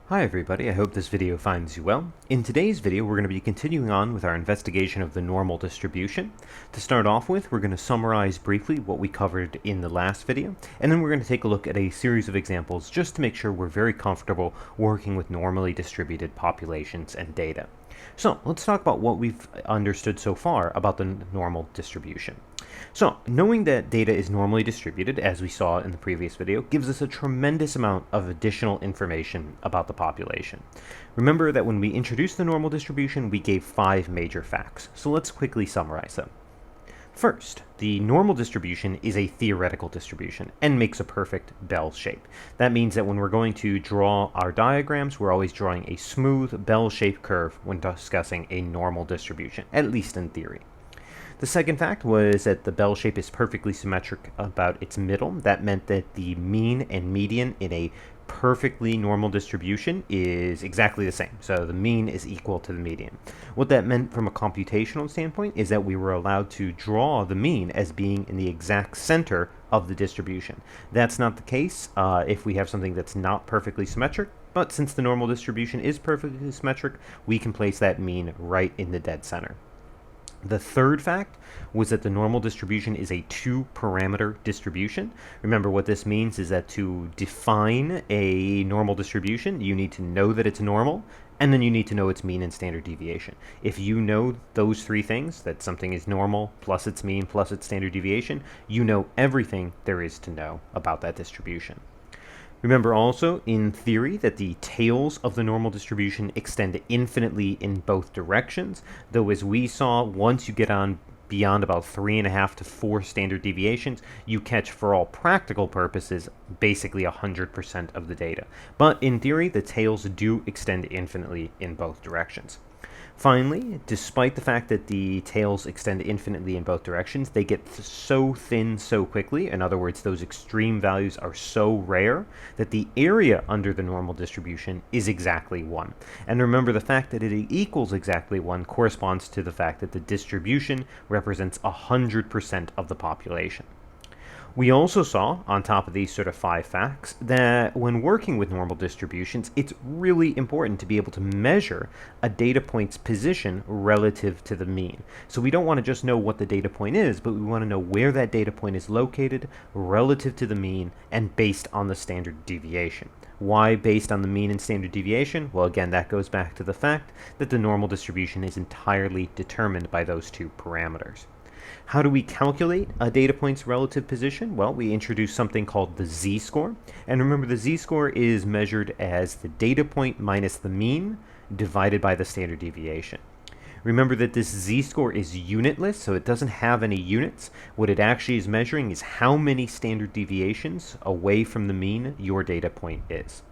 Hi everybody, I hope this video finds you well. In today's video we're going to be continuing on with our investigation of the normal distribution. To start off with, we're going to summarize briefly what we covered in the last video, and then we're going to take a look at a series of examples just to make sure we're very comfortable working with normally distributed populations and data. So let's talk about what we've understood so far about the normal distribution. So, knowing that data is normally distributed, as we saw in the previous video, gives us a tremendous amount of additional information about the population. Remember that when we introduced the normal distribution, we gave 5 major facts. So let's quickly summarize them. First, the normal distribution is a theoretical distribution and makes a perfect bell shape. That means that when we're going to draw our diagrams, we're always drawing a smooth bell-shaped curve when discussing a normal distribution, at least in theory. The second fact was that the bell shape is perfectly symmetric about its middle. That meant that the mean and median in a perfectly normal distribution is exactly the same. So the mean is equal to the median. What that meant from a computational standpoint is that we were allowed to draw the mean as being in the exact center of the distribution. That's not the case if we have something that's not perfectly symmetric. But since the normal distribution is perfectly symmetric, we can place that mean right in the dead center. The third fact was that the normal distribution is a 2-parameter distribution. Remember, what this means is that to define a normal distribution, you need to know that it's normal, and then you need to know its mean and standard deviation. If you know those 3 things, that something is normal plus its mean plus its standard deviation, you know everything there is to know about that distribution. Remember also, in theory, that the tails of the normal distribution extend infinitely in both directions, though as we saw, once you get on beyond about 3.5 to 4 standard deviations, you catch, for all practical purposes, basically 100% of the data. But in theory, the tails do extend infinitely in both directions. Finally, despite the fact that the tails extend infinitely in both directions, they get so thin so quickly. In other words, those extreme values are so rare that the area under the normal distribution is exactly 1. And remember, the fact that it equals exactly 1 corresponds to the fact that the distribution represents 100% of the population. We also saw, on top of these sort of 5 facts, that when working with normal distributions, it's really important to be able to measure a data point's position relative to the mean. So we don't want to just know what the data point is, but we want to know where that data point is located relative to the mean and based on the standard deviation. Why based on the mean and standard deviation? Well, again, that goes back to the fact that the normal distribution is entirely determined by those 2 parameters. How do we calculate a data point's relative position? Well, we introduce something called the z-score. And remember, the z-score is measured as the data point minus the mean divided by the standard deviation. Remember that this z-score is unitless, so it doesn't have any units. What it actually is measuring is how many standard deviations away from the mean your data point is.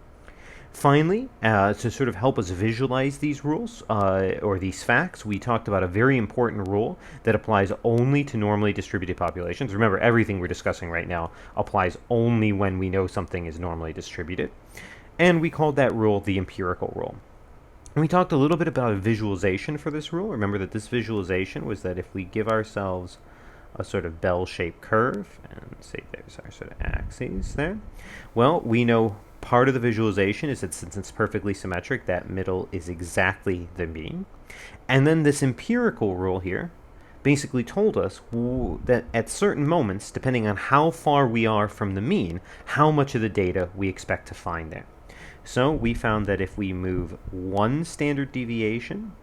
Finally, to sort of help us visualize these rules or these facts, we talked about a very important rule that applies only to normally distributed populations. Remember, everything we're discussing right now applies only when we know something is normally distributed. And we called that rule the empirical rule. And we talked a little bit about a visualization for this rule. Remember that this visualization was that if we give ourselves a sort of bell-shaped curve, and say there's our sort of axes there, well, we know part of the visualization is that since it's perfectly symmetric, that middle is exactly the mean. And then this empirical rule here basically told us that at certain moments, depending on how far we are from the mean, how much of the data we expect to find there. So we found that if we move 1 standard deviation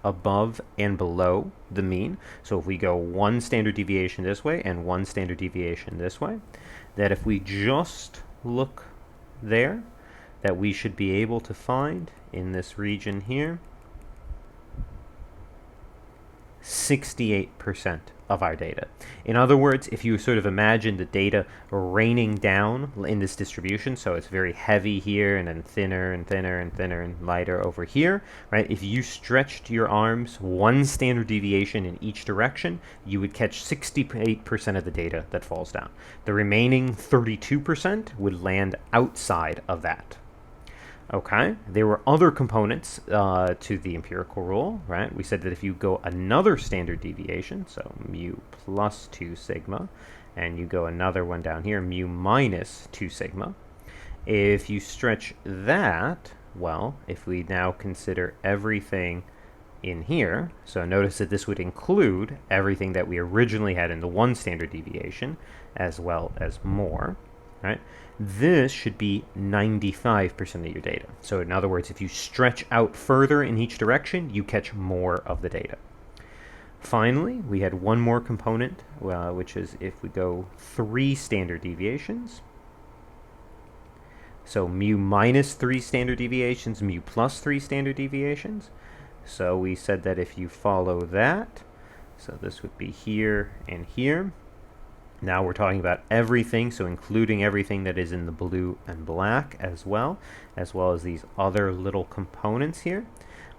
above and below the mean, so if we go 1 standard deviation this way and 1 standard deviation this way, that if we just look there, that we should be able to find in this region here 68% of our data. In other words, if you sort of imagine the data raining down in this distribution, so it's very heavy here and then thinner and thinner and thinner and lighter over here, right? If you stretched your arms 1 standard deviation in each direction, you would catch 68% of the data that falls down. The remaining 32% would land outside of that. Okay, there were other components to the empirical rule, right? We said that if you go another standard deviation, so mu plus 2 sigma, and you go another one down here, mu minus 2 sigma, If you stretch that, well, if we now consider everything in here, so notice that this would include everything that we originally had in the one standard deviation, as well as more, right? This should be 95% of your data. So in other words, if you stretch out further in each direction, you catch more of the data. Finally, we had one more component, which is if we go 3 standard deviations. So mu minus 3 standard deviations, mu plus 3 standard deviations. So we said that if you follow that, so this would be here and here. Now we're talking about everything, so including everything that is in the blue and black as well as these other little components here.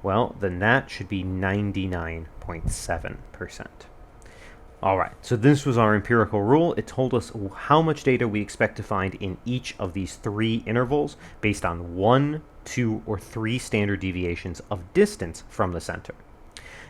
Well, then that should be 99.7%. All right, so this was our empirical rule. It told us how much data we expect to find in each of these 3 intervals based on 1, 2, or 3 standard deviations of distance from the center.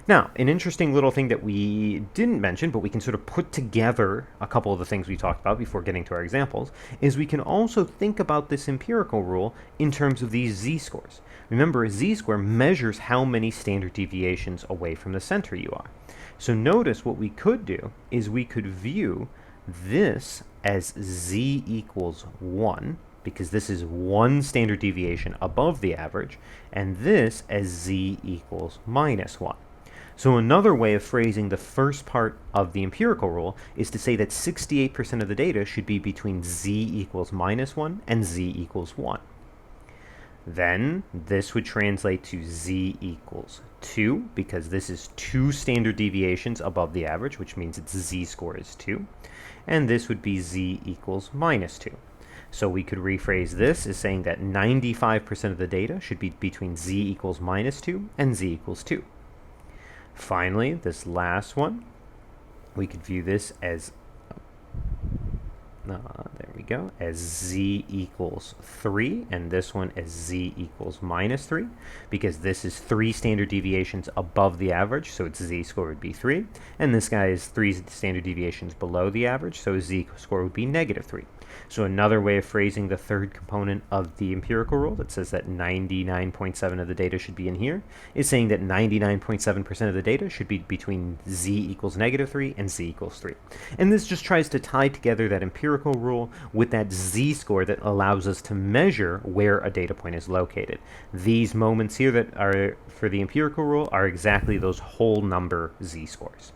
Now, an interesting little thing that we didn't mention, but we can sort of put together a couple of the things we talked about before getting to our examples, is we can also think about this empirical rule in terms of these z-scores. Remember, a z-score measures how many standard deviations away from the center you are. So notice what we could do is we could view this as z equals 1, because this is 1 standard deviation above the average, and this as z equals minus 1. So another way of phrasing the first part of the empirical rule is to say that 68% of the data should be between z equals minus 1 and z equals 1. Then this would translate to z equals 2, because this is 2 standard deviations above the average, which means its z-score is 2. And this would be z equals minus 2. So we could rephrase this as saying that 95% of the data should be between z equals minus 2 and z equals 2. Finally, this last one, we could view this as, there we go, as z equals 3, and this one as z equals minus 3, because this is 3 standard deviations above the average, so its z-score would be 3, and this guy is 3 standard deviations below the average, so his z-score would be negative 3. So another way of phrasing the third component of the empirical rule that says that 99.7% of the data should be in here is saying that 99.7% of the data should be between z equals negative 3 and z equals 3. And this just tries to tie together that empirical rule with that z-score that allows us to measure where a data point is located. These moments here that are for the empirical rule are exactly those whole number z-scores.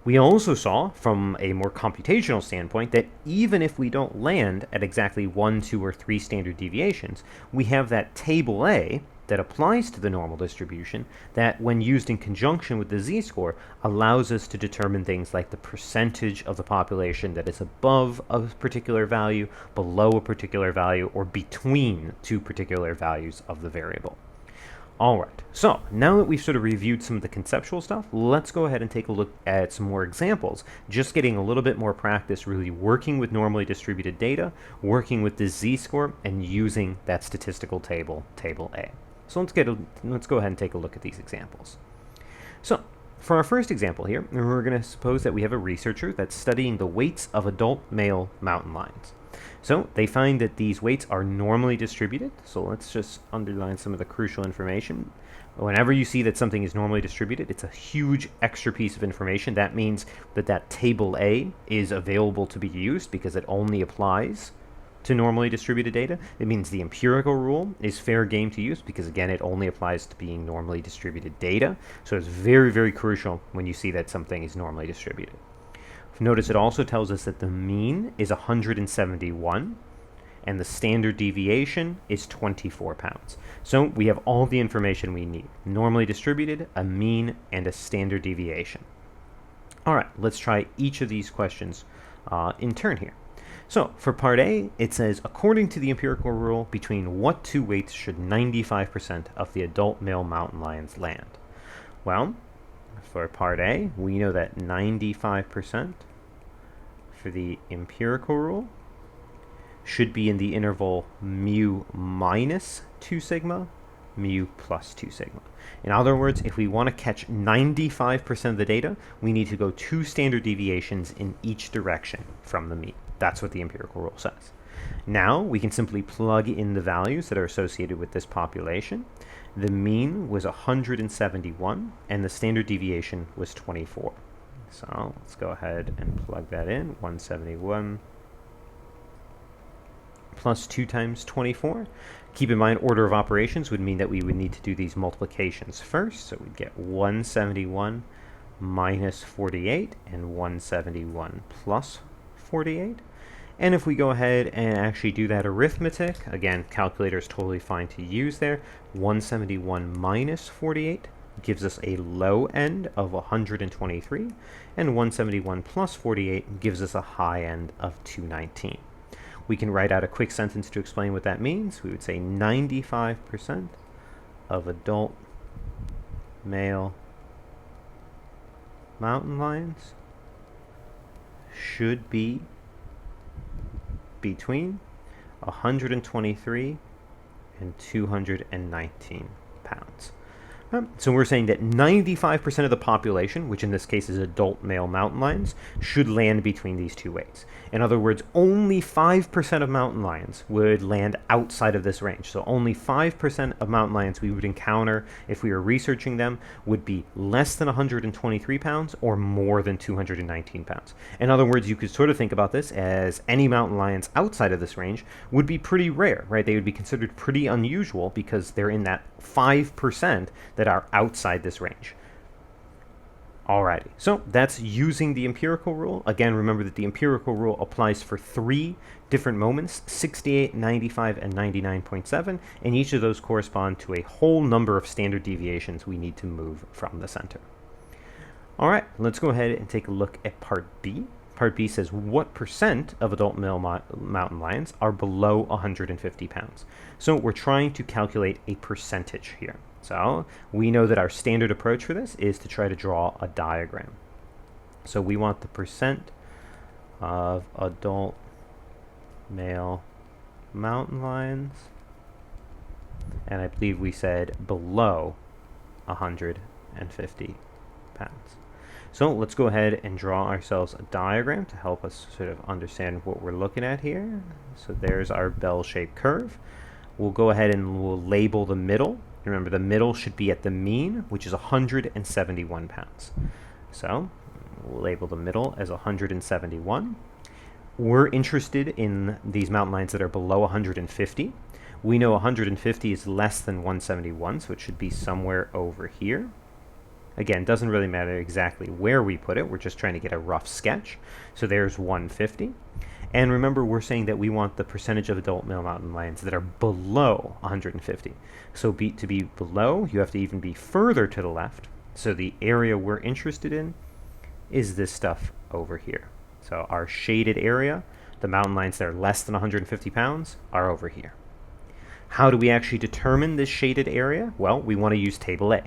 We also saw, from a more computational standpoint, that even if we don't land at exactly 1, 2, or 3 standard deviations, we have that table A that applies to the normal distribution that, when used in conjunction with the z-score, allows us to determine things like the percentage of the population that is above a particular value, below a particular value, or between 2 particular values of the variable. All right, so now that we've sort of reviewed some of the conceptual stuff, let's go ahead and take a look at some more examples, just getting a little bit more practice really working with normally distributed data, working with the z-score, and using that statistical table, table A. So let's go ahead and take a look at these examples. So for our first example here, we're going to suppose that we have a researcher that's studying the weights of adult male mountain lions. So they find that these weights are normally distributed. So let's just underline some of the crucial information. Whenever you see that something is normally distributed, it's a huge extra piece of information. That means that that table A is available to be used because it only applies to normally distributed data. It means the empirical rule is fair game to use because, again, it only applies to being normally distributed data. So it's very, very crucial when you see that something is normally distributed. Notice it also tells us that the mean is 171 and the standard deviation is 24 pounds. So we have all the information we need. Normally distributed, a mean, and a standard deviation. All right, let's try each of these questions in turn here. So for part A, it says, according to the empirical rule, between what 2 weights should 95% of the adult male mountain lions land? Well, for part A, we know that 95% for the empirical rule should be in the interval mu minus 2 sigma, mu plus 2 sigma. In other words, if we want to catch 95% of the data, we need to go 2 standard deviations in each direction from the mean. That's what the empirical rule says. Now we can simply plug in the values that are associated with this population. The mean was 171 and the standard deviation was 24. So let's go ahead and plug that in. 171 plus 2 times 24. Keep in mind, order of operations would mean that we would need to do these multiplications first. So we'd get 171 minus 48 and 171 plus 48. And if we go ahead and actually do that arithmetic, again, calculator is totally fine to use there. 171 minus 48 gives us a low end of 123, and 171 plus 48 gives us a high end of 219. We can write out a quick sentence to explain what that means. We would say 95% of adult male mountain lions should be between 123 and 219 pounds. So we're saying that 95% of the population, which in this case is adult male mountain lions, should land between these two weights. In other words, only 5% of mountain lions would land outside of this range. So only 5% of mountain lions we would encounter if we were researching them would be less than 123 pounds or more than 219 pounds. In other words, you could sort of think about this as any mountain lions outside of this range would be pretty rare, right? They would be considered pretty unusual because they're in that 5% that are outside this range. Alrighty, so that's using the empirical rule. Again, remember that the empirical rule applies for 3 different moments, 68, 95, and 99.7, and each of those correspond to a whole number of standard deviations we need to move from the center. Alright, let's go ahead and take a look at part B. Part B says what percent of adult male mountain lions are below 150 pounds. So we're trying to calculate a percentage here. So we know that our standard approach for this is to try to draw a diagram. So we want the percent of adult male mountain lions, and I believe we said below 150 pounds. So let's go ahead and draw ourselves a diagram to help us sort of understand what we're looking at here. So there's our bell-shaped curve. We'll go ahead and we'll label the middle. Remember, the middle should be at the mean, which is 171 pounds. So we'll label the middle as 171. We're interested in these mountain lions that are below 150. We know 150 is less than 171, so it should be somewhere over here. Again, doesn't really matter exactly where we put it. We're just trying to get a rough sketch. So there's 150. And remember, we're saying that we want the percentage of adult male mountain lions that are below 150. So to be below, you have to even be further to the left. So the area we're interested in is this stuff over here. So our shaded area, the mountain lions that are less than 150 pounds, are over here. How do we actually determine this shaded area? Well, we want to use Table A.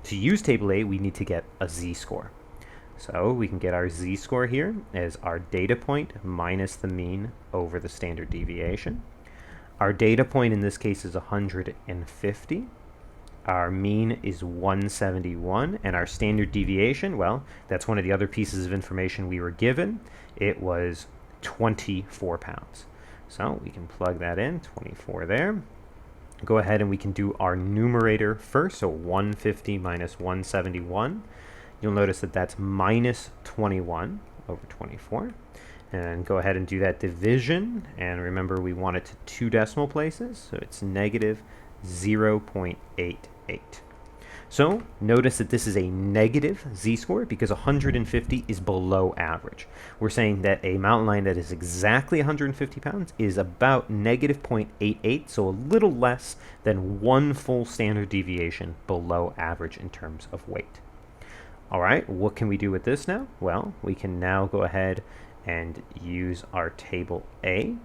To use Table A, we need to get a z-score. So we can get our z-score here as our data point minus the mean over the standard deviation. Our data point in this case is 150. Our mean is 171, and our standard deviation, well, that's one of the other pieces of information we were given. It was 24 pounds. So we can plug that in, 24 there. Go ahead and we can do our numerator first, so 150 minus 171. You'll notice that that's minus 21 over 24. And go ahead and do that division. And remember, we want it to 2 decimal places, so it's negative 0.88. So notice that this is a negative z-score because 150 is below average. We're saying that a mountain lion that is exactly 150 pounds is about negative 0.88, so a little less than 1 full standard deviation below average in terms of weight. All right, what can we do with this now? Well, we can now go ahead and use our Table A.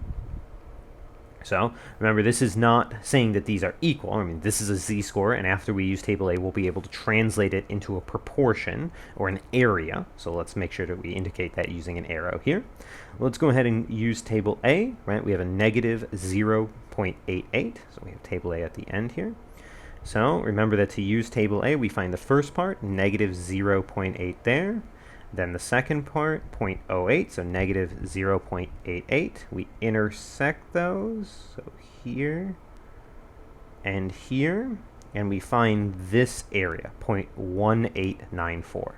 So remember, this is not saying that these are equal. I mean, this is a z-score, and after we use Table A, we'll be able to translate it into a proportion or an area. So let's make sure that we indicate that using an arrow here. Let's go ahead and use Table A, right? We have a negative 0.88, so we have Table A at the end here. So remember that to use Table A, we find the first part, negative 0.8 there. Then the second part, 0.08, so negative 0.88. We intersect those, so here and here, and we find this area, 0.1894.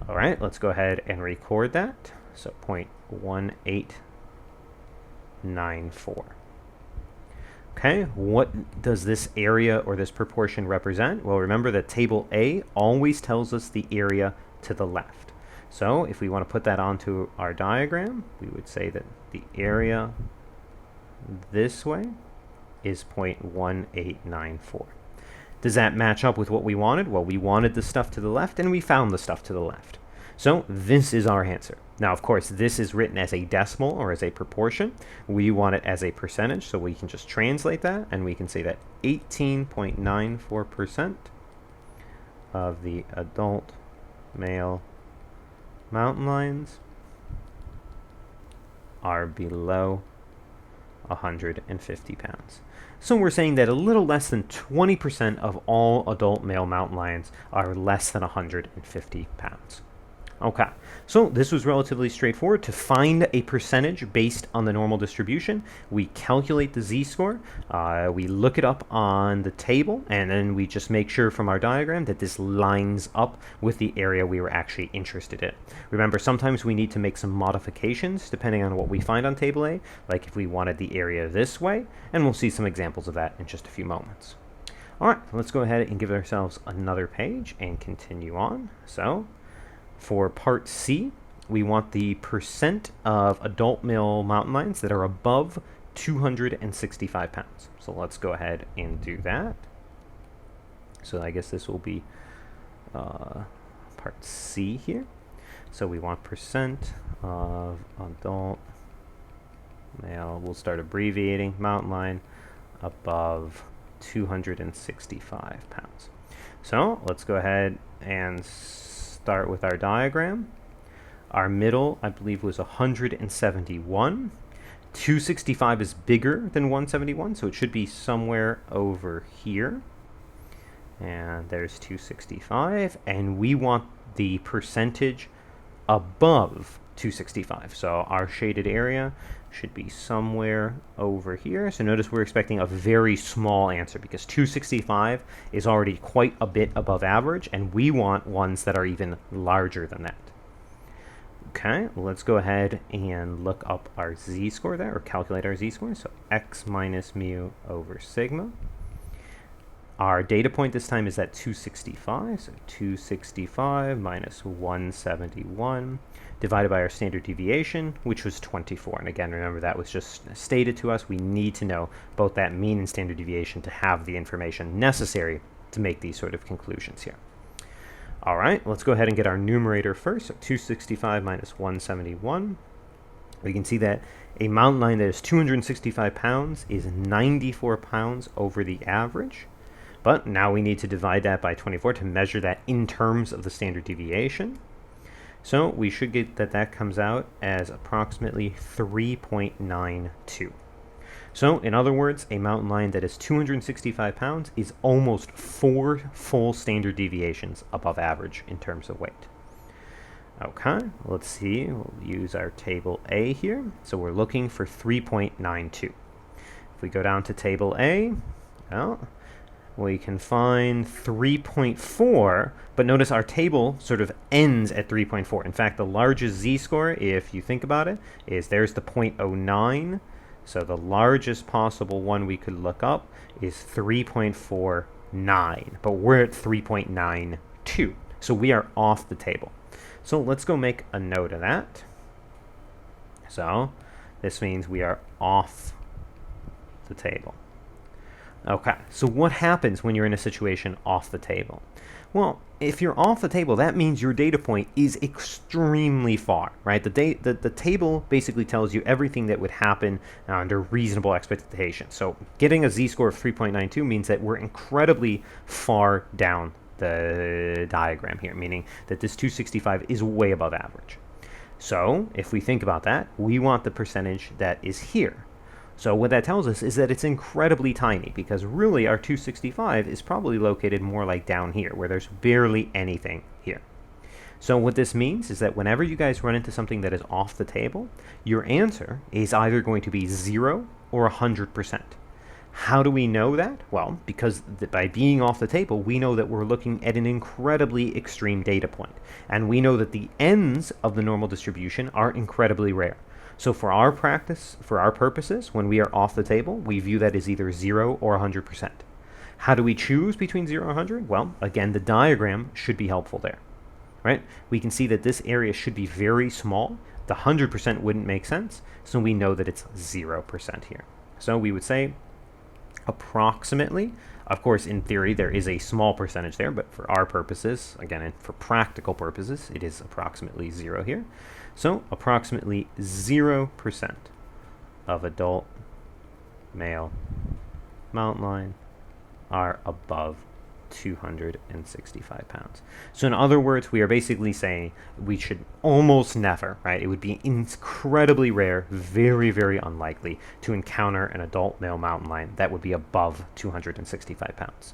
All right, let's go ahead and record that. So 0.1894. Okay, what does this area or this proportion represent? Well, remember that table A always tells us the area to the left. So if we want to put that onto our diagram, we would say that the area this way is 0.1894. Does that match up with what we wanted? Well, we wanted the stuff to the left, and we found the stuff to the left. So this is our answer. Now, of course, this is written as a decimal or as a proportion. We want it as a percentage, so we can just translate that, and we can say that 18.94% of the adult male mountain lions are below 150 pounds. So we're saying that a little less than 20% of all adult male mountain lions are less than 150 pounds. Okay, so this was relatively straightforward. To find a percentage based on the normal distribution, we calculate the z-score, we look it up on the table, and then we just make sure from our diagram that this lines up with the area we were actually interested in. Remember, sometimes we need to make some modifications depending on what we find on table A, like if we wanted the area this way, and we'll see some examples of that in just a few moments. All right, let's go ahead and give ourselves another page and continue on. So for part C, we want the percent of adult male mountain lions that are above 265 pounds. So let's go ahead and do that. So I guess this will be part C here. So we want percent of adult male, we'll start abbreviating, mountain lion above 265 pounds. So let's go ahead and start with our diagram. Our middle, I believe, was 171. 265 is bigger than 171, so it should be somewhere over here. And there's 265, and we want the percentage above 265. So our shaded area should be somewhere over here. So notice we're expecting a very small answer because 265 is already quite a bit above average, and we want ones that are even larger than that. Okay, let's go ahead and look up our z-score there, or calculate our z-score. So x minus mu over sigma. Our data point this time is at 265, so 265 minus 171 divided by our standard deviation, which was 24. And again, remember that was just stated to us. We need to know both that mean and standard deviation to have the information necessary to make these sort of conclusions here. All right, let's go ahead and get our numerator first. So 265 minus 171. We can see that a mountain lion that is 265 pounds is 94 pounds over the average. But now we need to divide that by 24 to measure that in terms of the standard deviation. So we should get that that comes out as approximately 3.92. So in other words, a mountain lion that is 265 pounds is almost 4 full standard deviations above average in terms of weight. Okay, let's see. We'll use our table A here. So we're looking for 3.92. If we go down to table A, well, we can find 3.4, but notice our table sort of ends at 3.4. In fact, the largest z-score, if you think about it, is there's the 0.09. So the largest possible one we could look up is 3.49, but we're at 3.92. So we are off the table. So let's go make a note of that. So this means we are off the table. Okay, so what happens when you're in a situation off the table? Well, if you're off the table, that means your data point is extremely far, right? The table basically tells you everything that would happen under reasonable expectations. So getting a z-score of 3.92 means that we're incredibly far down the diagram here, meaning that this 265 is way above average. So if we think about that, we want the percentage that is here. So what that tells us is that it's incredibly tiny, because really our 265 is probably located more like down here, where there's barely anything here. So what this means is that whenever you guys run into something that is off the table, your answer is either going to be 0 or 100%. How do we know that? Well, because by being off the table, we know that we're looking at an incredibly extreme data point. And we know that the ends of the normal distribution are incredibly rare. So for our practice, for our purposes, when we are off the table, we view that as either 0 or 100%. How do we choose between 0 and 100? Well, again, the diagram should be helpful there. Right? We can see that this area should be very small. The 100% wouldn't make sense, so we know that it's 0% here. So we would say approximately, of course, in theory, there is a small percentage there, but for our purposes, again, and for practical purposes, it is approximately 0 here. So approximately 0% of adult male mountain lion are above 265 pounds. So in other words, we are basically saying we should almost never, right? It would be incredibly rare, very, very unlikely to encounter an adult male mountain lion that would be above 265 pounds.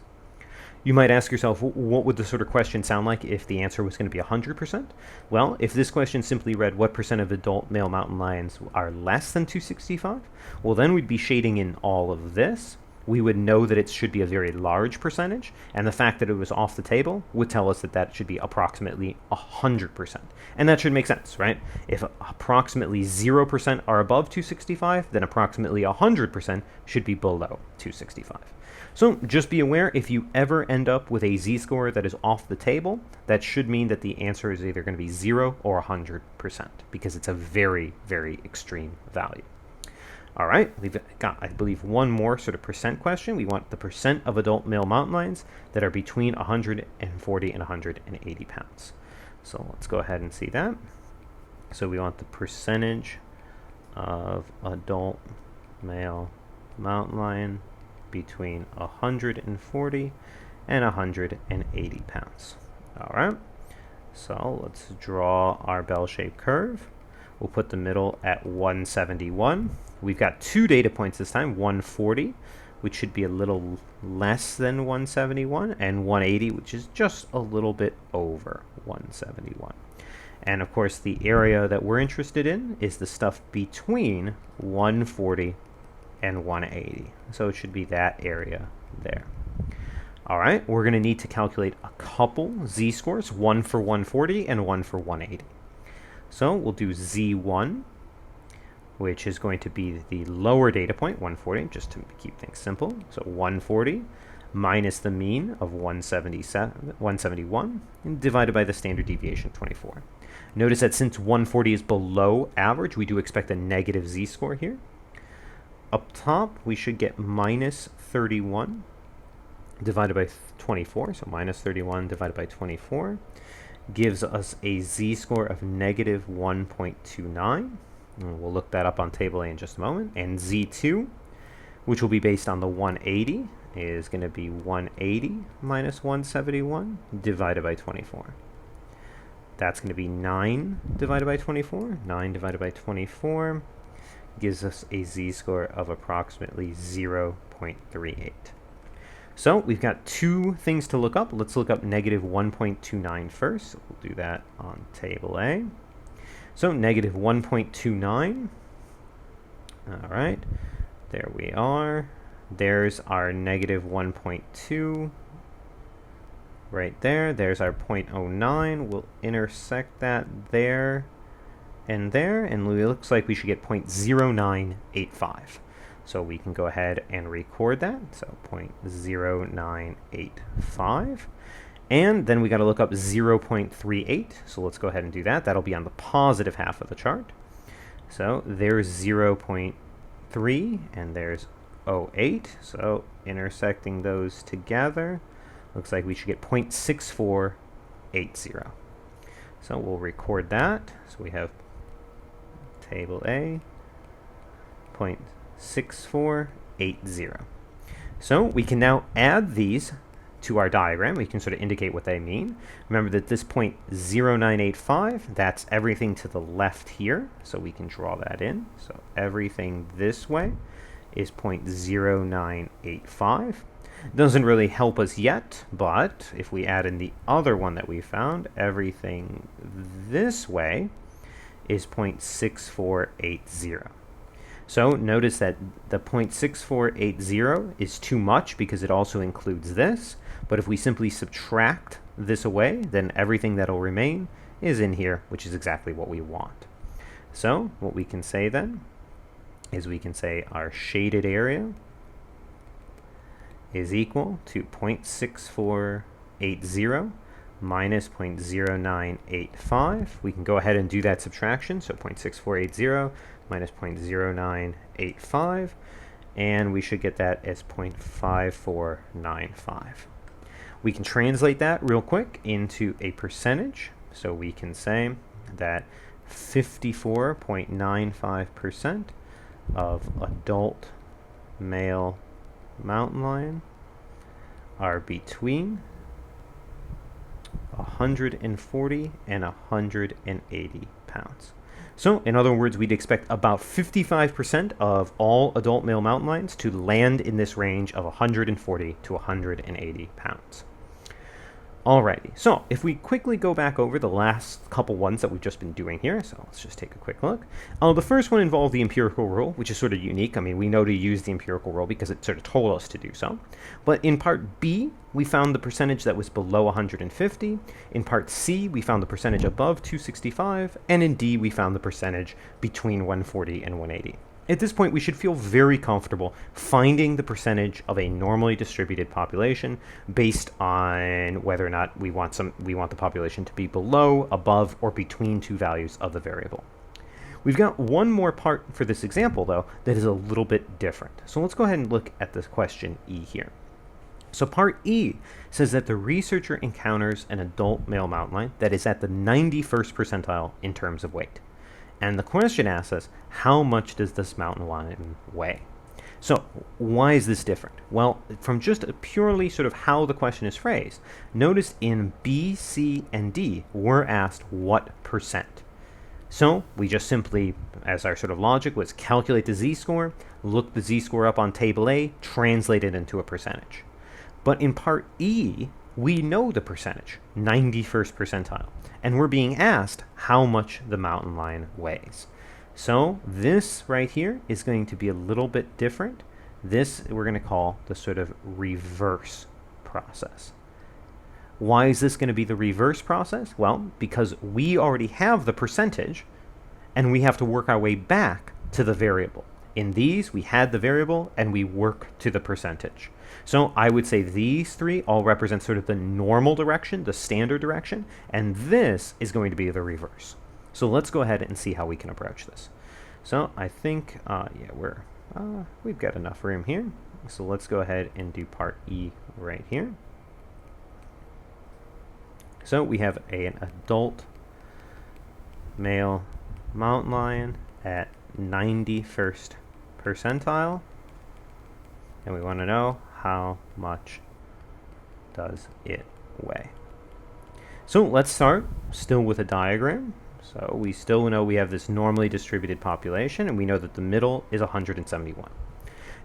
You might ask yourself, what would the sort of question sound like if the answer was going to be 100%? Well, if this question simply read what percent of adult male mountain lions are less than 265, well, then we'd be shading in all of this. We would know that it should be a very large percentage, and the fact that it was off the table would tell us that that should be approximately 100%. And that should make sense, right? If approximately 0% are above 265, then approximately 100% should be below 265. So just be aware, if you ever end up with a z-score that is off the table, that should mean that the answer is either going to be 0 or 100%, because it's a very, very extreme value. All right, we've got, I believe, one more sort of percent question. We want the percent of adult male mountain lions that are between 140 and 180 pounds. So let's go ahead and see that. So we want the percentage of adult male mountain lion between 140 and 180 pounds. All right, so let's draw our bell-shaped curve. We'll put the middle at 171. We've got two data points this time, 140, which should be a little less than 171, and 180, which is just a little bit over 171. And of course, the area that we're interested in is the stuff between 140 and 180. So it should be that area there. All right, we're going to need to calculate a couple z-scores, one for 140 and one for 180. So we'll do z1, which is going to be the lower data point, 140, just to keep things simple. So 140 minus the mean of 171 divided by the standard deviation, 24. Notice that since 140 is below average, we do expect a negative z-score here. Up top, we should get minus 31 divided by 24, so minus 31 divided by 24. Gives us a z-score of negative 1.29. We'll look that up on table A in just a moment. And z2, which will be based on the 180, is going to be 180 minus 171 divided by 24. That's going to be 9 divided by 24. 9 divided by 24 gives us a z-score of approximately 0.38. So we've got two things to look up. Let's look up negative 1.29 first. We'll do that on table A. So negative 1.29. All right, there we are. There's our negative 1.2 right there. There's our 0.09. We'll intersect that there, and it looks like we should get 0.0985. So we can go ahead and record that. So 0.0985. And then we got to look up 0.38. So let's go ahead and do that. That'll be on the positive half of the chart. So there's 0.3 and there's 0.08. So intersecting those together, looks like we should get 0.6480. So we'll record that. So we have table A, 0.6480. So we can now add these to our diagram. We can sort of indicate what they mean. Remember that this 0.0985, that's everything to the left here. So we can draw that in. So everything this way is 0.0985. Doesn't really help us yet, but if we add in the other one that we found, everything this way is 0.6480. So notice that the 0.6480 is too much because it also includes this, but if we simply subtract this away, then everything that'll remain is in here, which is exactly what we want. So what we can say then is we can say our shaded area is equal to 0.6480 minus 0.0985. We can go ahead and do that subtraction, so 0.6480 minus 0.0985, and we should get that as 0.5495. We can translate that real quick into a percentage, so we can say that 54.95% of adult male mountain lion are between 140 and 180 pounds. So, in other words, we'd expect about 55% of all adult male mountain lions to land in this range of 140 to 180 pounds. Alrighty, so if we quickly go back over the last couple ones that we've just been doing here, so let's just take a quick look. The first one involved the empirical rule, which is sort of unique. I mean, we know to use the empirical rule because it sort of told us to do so. But in part B, we found the percentage that was below 150. In part C, we found the percentage above 265. And in D, we found the percentage between 140 and 180. At this point, we should feel very comfortable finding the percentage of a normally distributed population based on whether or not we want the population to be below, above, or between two values of the variable. We've got one more part for this example, though, that is a little bit different. So let's go ahead and look at this question E here. So part E says that the researcher encounters an adult male mountain lion that is at the 91st percentile in terms of weight. And the question asks us, how much does this mountain lion weigh? So why is this different? Well, from just purely sort of how the question is phrased, notice in B, C, and D, we're asked what percent. So we just simply, as our sort of logic was, calculate the z-score, look the z-score up on table A, translate it into a percentage. But in part E, we know the percentage, 91st percentile. And we're being asked how much the mountain lion weighs. So this right here is going to be a little bit different. This we're going to call the sort of reverse process. Why is this going to be the reverse process? Well, because we already have the percentage, and we have to work our way back to the variable. In these, we had the variable, and we work to the percentage. So I would say these three all represent sort of the normal direction, the standard direction, and this is going to be the reverse. So let's go ahead and see how we can approach this. So I think, we've got enough room here. So let's go ahead and do part E right here. So we have an adult male mountain lion at 91st percentile, and we want to know how much does it weigh. So let's start still with a diagram. So we still know we have this normally distributed population, and we know that the middle is 171.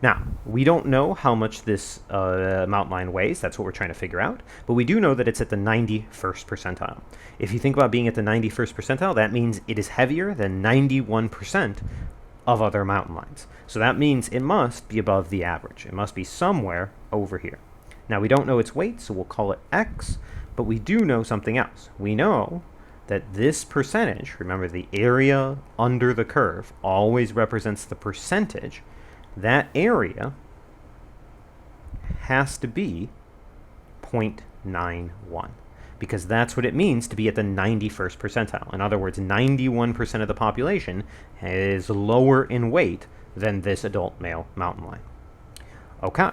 Now, we don't know how much this mountain lion weighs. That's what we're trying to figure out. But we do know that it's at the 91st percentile. If you think about being at the 91st percentile, that means it is heavier than 91% of other mountain lions. So that means it must be above the average. It must be somewhere over here. Now, we don't know its weight, so we'll call it X, but we do know something else. We know that this percentage, remember the area under the curve always represents the percentage. That area has to be 0.91, because that's what it means to be at the 91st percentile. In other words, 91% of the population is lower in weight than this adult male mountain lion. Okay,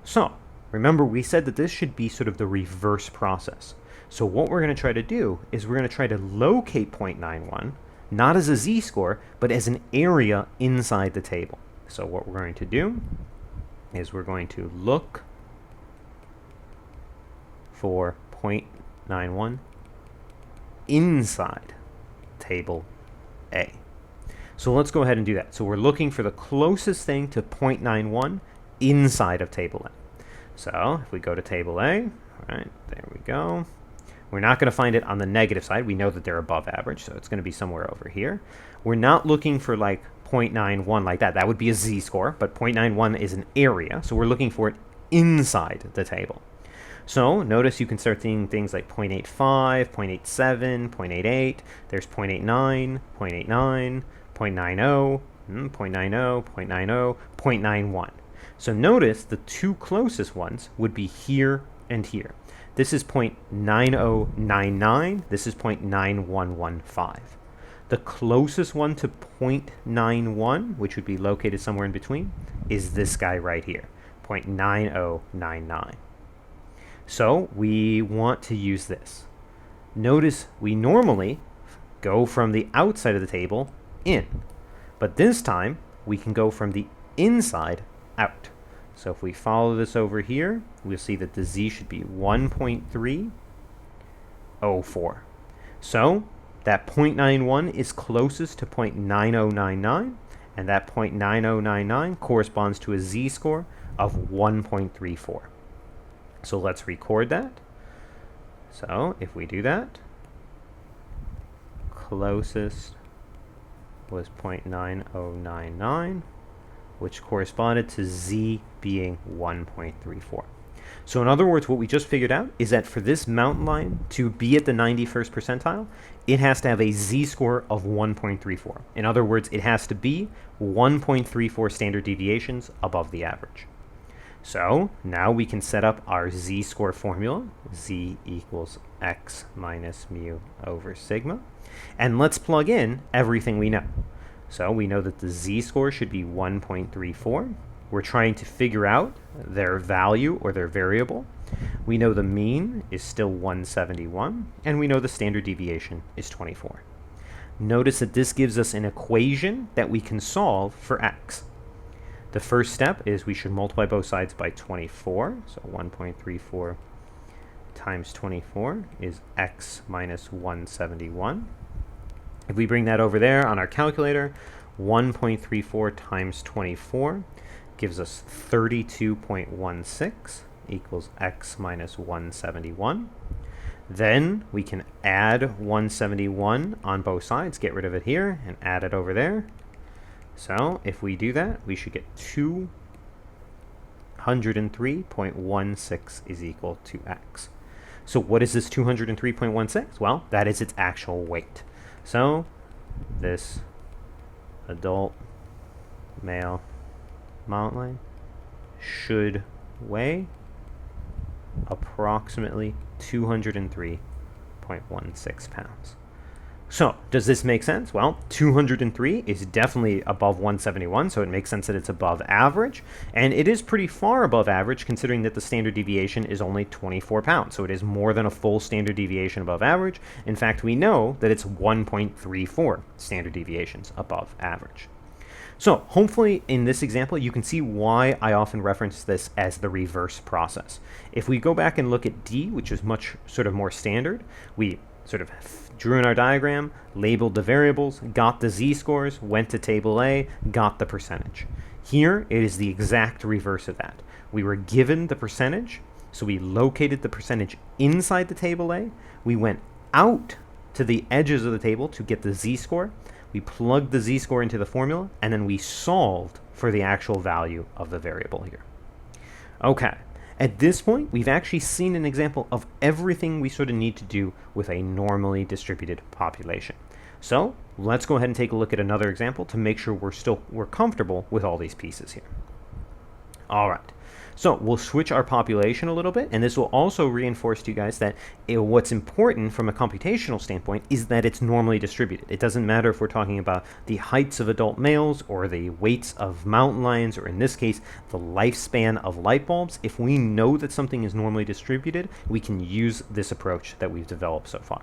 so remember we said that this should be sort of the reverse process. So what we're going to try to do is we're going to try to locate 0.91, not as a z-score, but as an area inside the table. So what we're going to do is we're going to look for 0.91 inside table A. So let's go ahead and do that. So we're looking for the closest thing to 0.91 inside of table A. So if we go to table A, all right, there we go. We're not going to find it on the negative side. We know that they're above average, so it's going to be somewhere over here. We're not looking for like 0.91 like that. That would be a z-score, but 0.91 is an area, so we're looking for it inside the table. So notice you can start seeing things like 0.85, 0.87, 0.88. There's 0.89, 0.89, 0.90, 0.90, 0.90, 0.91. So notice the two closest ones would be here and here. This is 0.9099. This is 0.9115. The closest one to 0.91, which would be located somewhere in between, is this guy right here, 0.9099. So we want to use this. Notice we normally go from the outside of the table in, but this time we can go from the inside out. So if we follow this over here, we'll see that the z should be 1.304. So that 0.91 is closest to 0.9099, and that 0.9099 corresponds to a z-score of 1.34. So let's record that. So if we do that, closest was 0.9099, which corresponded to z being 1.34. So in other words, what we just figured out is that for this mountain line to be at the 91st percentile, it has to have a z-score of 1.34. In other words, it has to be 1.34 standard deviations above the average. So now we can set up our z-score formula, z equals x minus mu over sigma, and let's plug in everything we know. So we know that the z-score should be 1.34. We're trying to figure out their value or their variable. We know the mean is still 171, and we know the standard deviation is 24. Notice that this gives us an equation that we can solve for x. The first step is we should multiply both sides by 24. So 1.34 times 24 is x minus 171. If we bring that over there on our calculator, 1.34 times 24 gives us 32.16 equals x minus 171. Then we can add 171 on both sides, get rid of it here, and add it over there. So if we do that, we should get 203.16 is equal to x. So what is this 203.16? Well, that is its actual weight. So this adult male mountain lion should weigh approximately 203.16 pounds. So does this make sense? Well, 203 is definitely above 171, so it makes sense that it's above average, and it is pretty far above average considering that the standard deviation is only 24 pounds, so it is more than a full standard deviation above average. In fact, we know that it's 1.34 standard deviations above average. So hopefully in this example, you can see why I often reference this as the reverse process. If we go back and look at D, which is much sort of more standard, we sort of drew in our diagram, labeled the variables, got the z-scores, went to table A, got the percentage. Here, it is the exact reverse of that. We were given the percentage, so we located the percentage inside the table A. We went out to the edges of the table to get the z-score. We plugged the z-score into the formula, and then we solved for the actual value of the variable here. Okay. At this point, we've actually seen an example of everything we sort of need to do with a normally distributed population. So let's go ahead and take a look at another example to make sure we're comfortable with all these pieces here. All right. So we'll switch our population a little bit, and this will also reinforce to you guys that what's important from a computational standpoint is that it's normally distributed. It doesn't matter if we're talking about the heights of adult males or the weights of mountain lions, or in this case, the lifespan of light bulbs. If we know that something is normally distributed, we can use this approach that we've developed so far.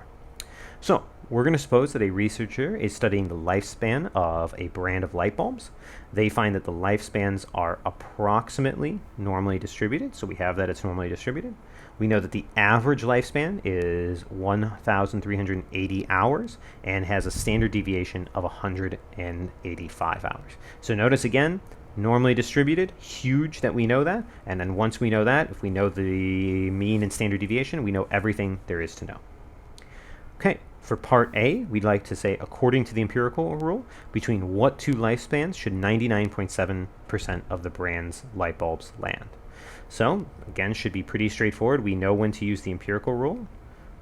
So we're going to suppose that a researcher is studying the lifespan of a brand of light bulbs. They find that the lifespans are approximately normally distributed, so we have that it's normally distributed. We know that the average lifespan is 1,380 hours and has a standard deviation of 185 hours. So notice again, normally distributed, huge that we know that, and then once we know that, if we know the mean and standard deviation, we know everything there is to know. Okay, for part A, we'd like to say, according to the empirical rule, between what two lifespans should 99.7% of the brand's light bulbs land? So, again, should be pretty straightforward. We know when to use the empirical rule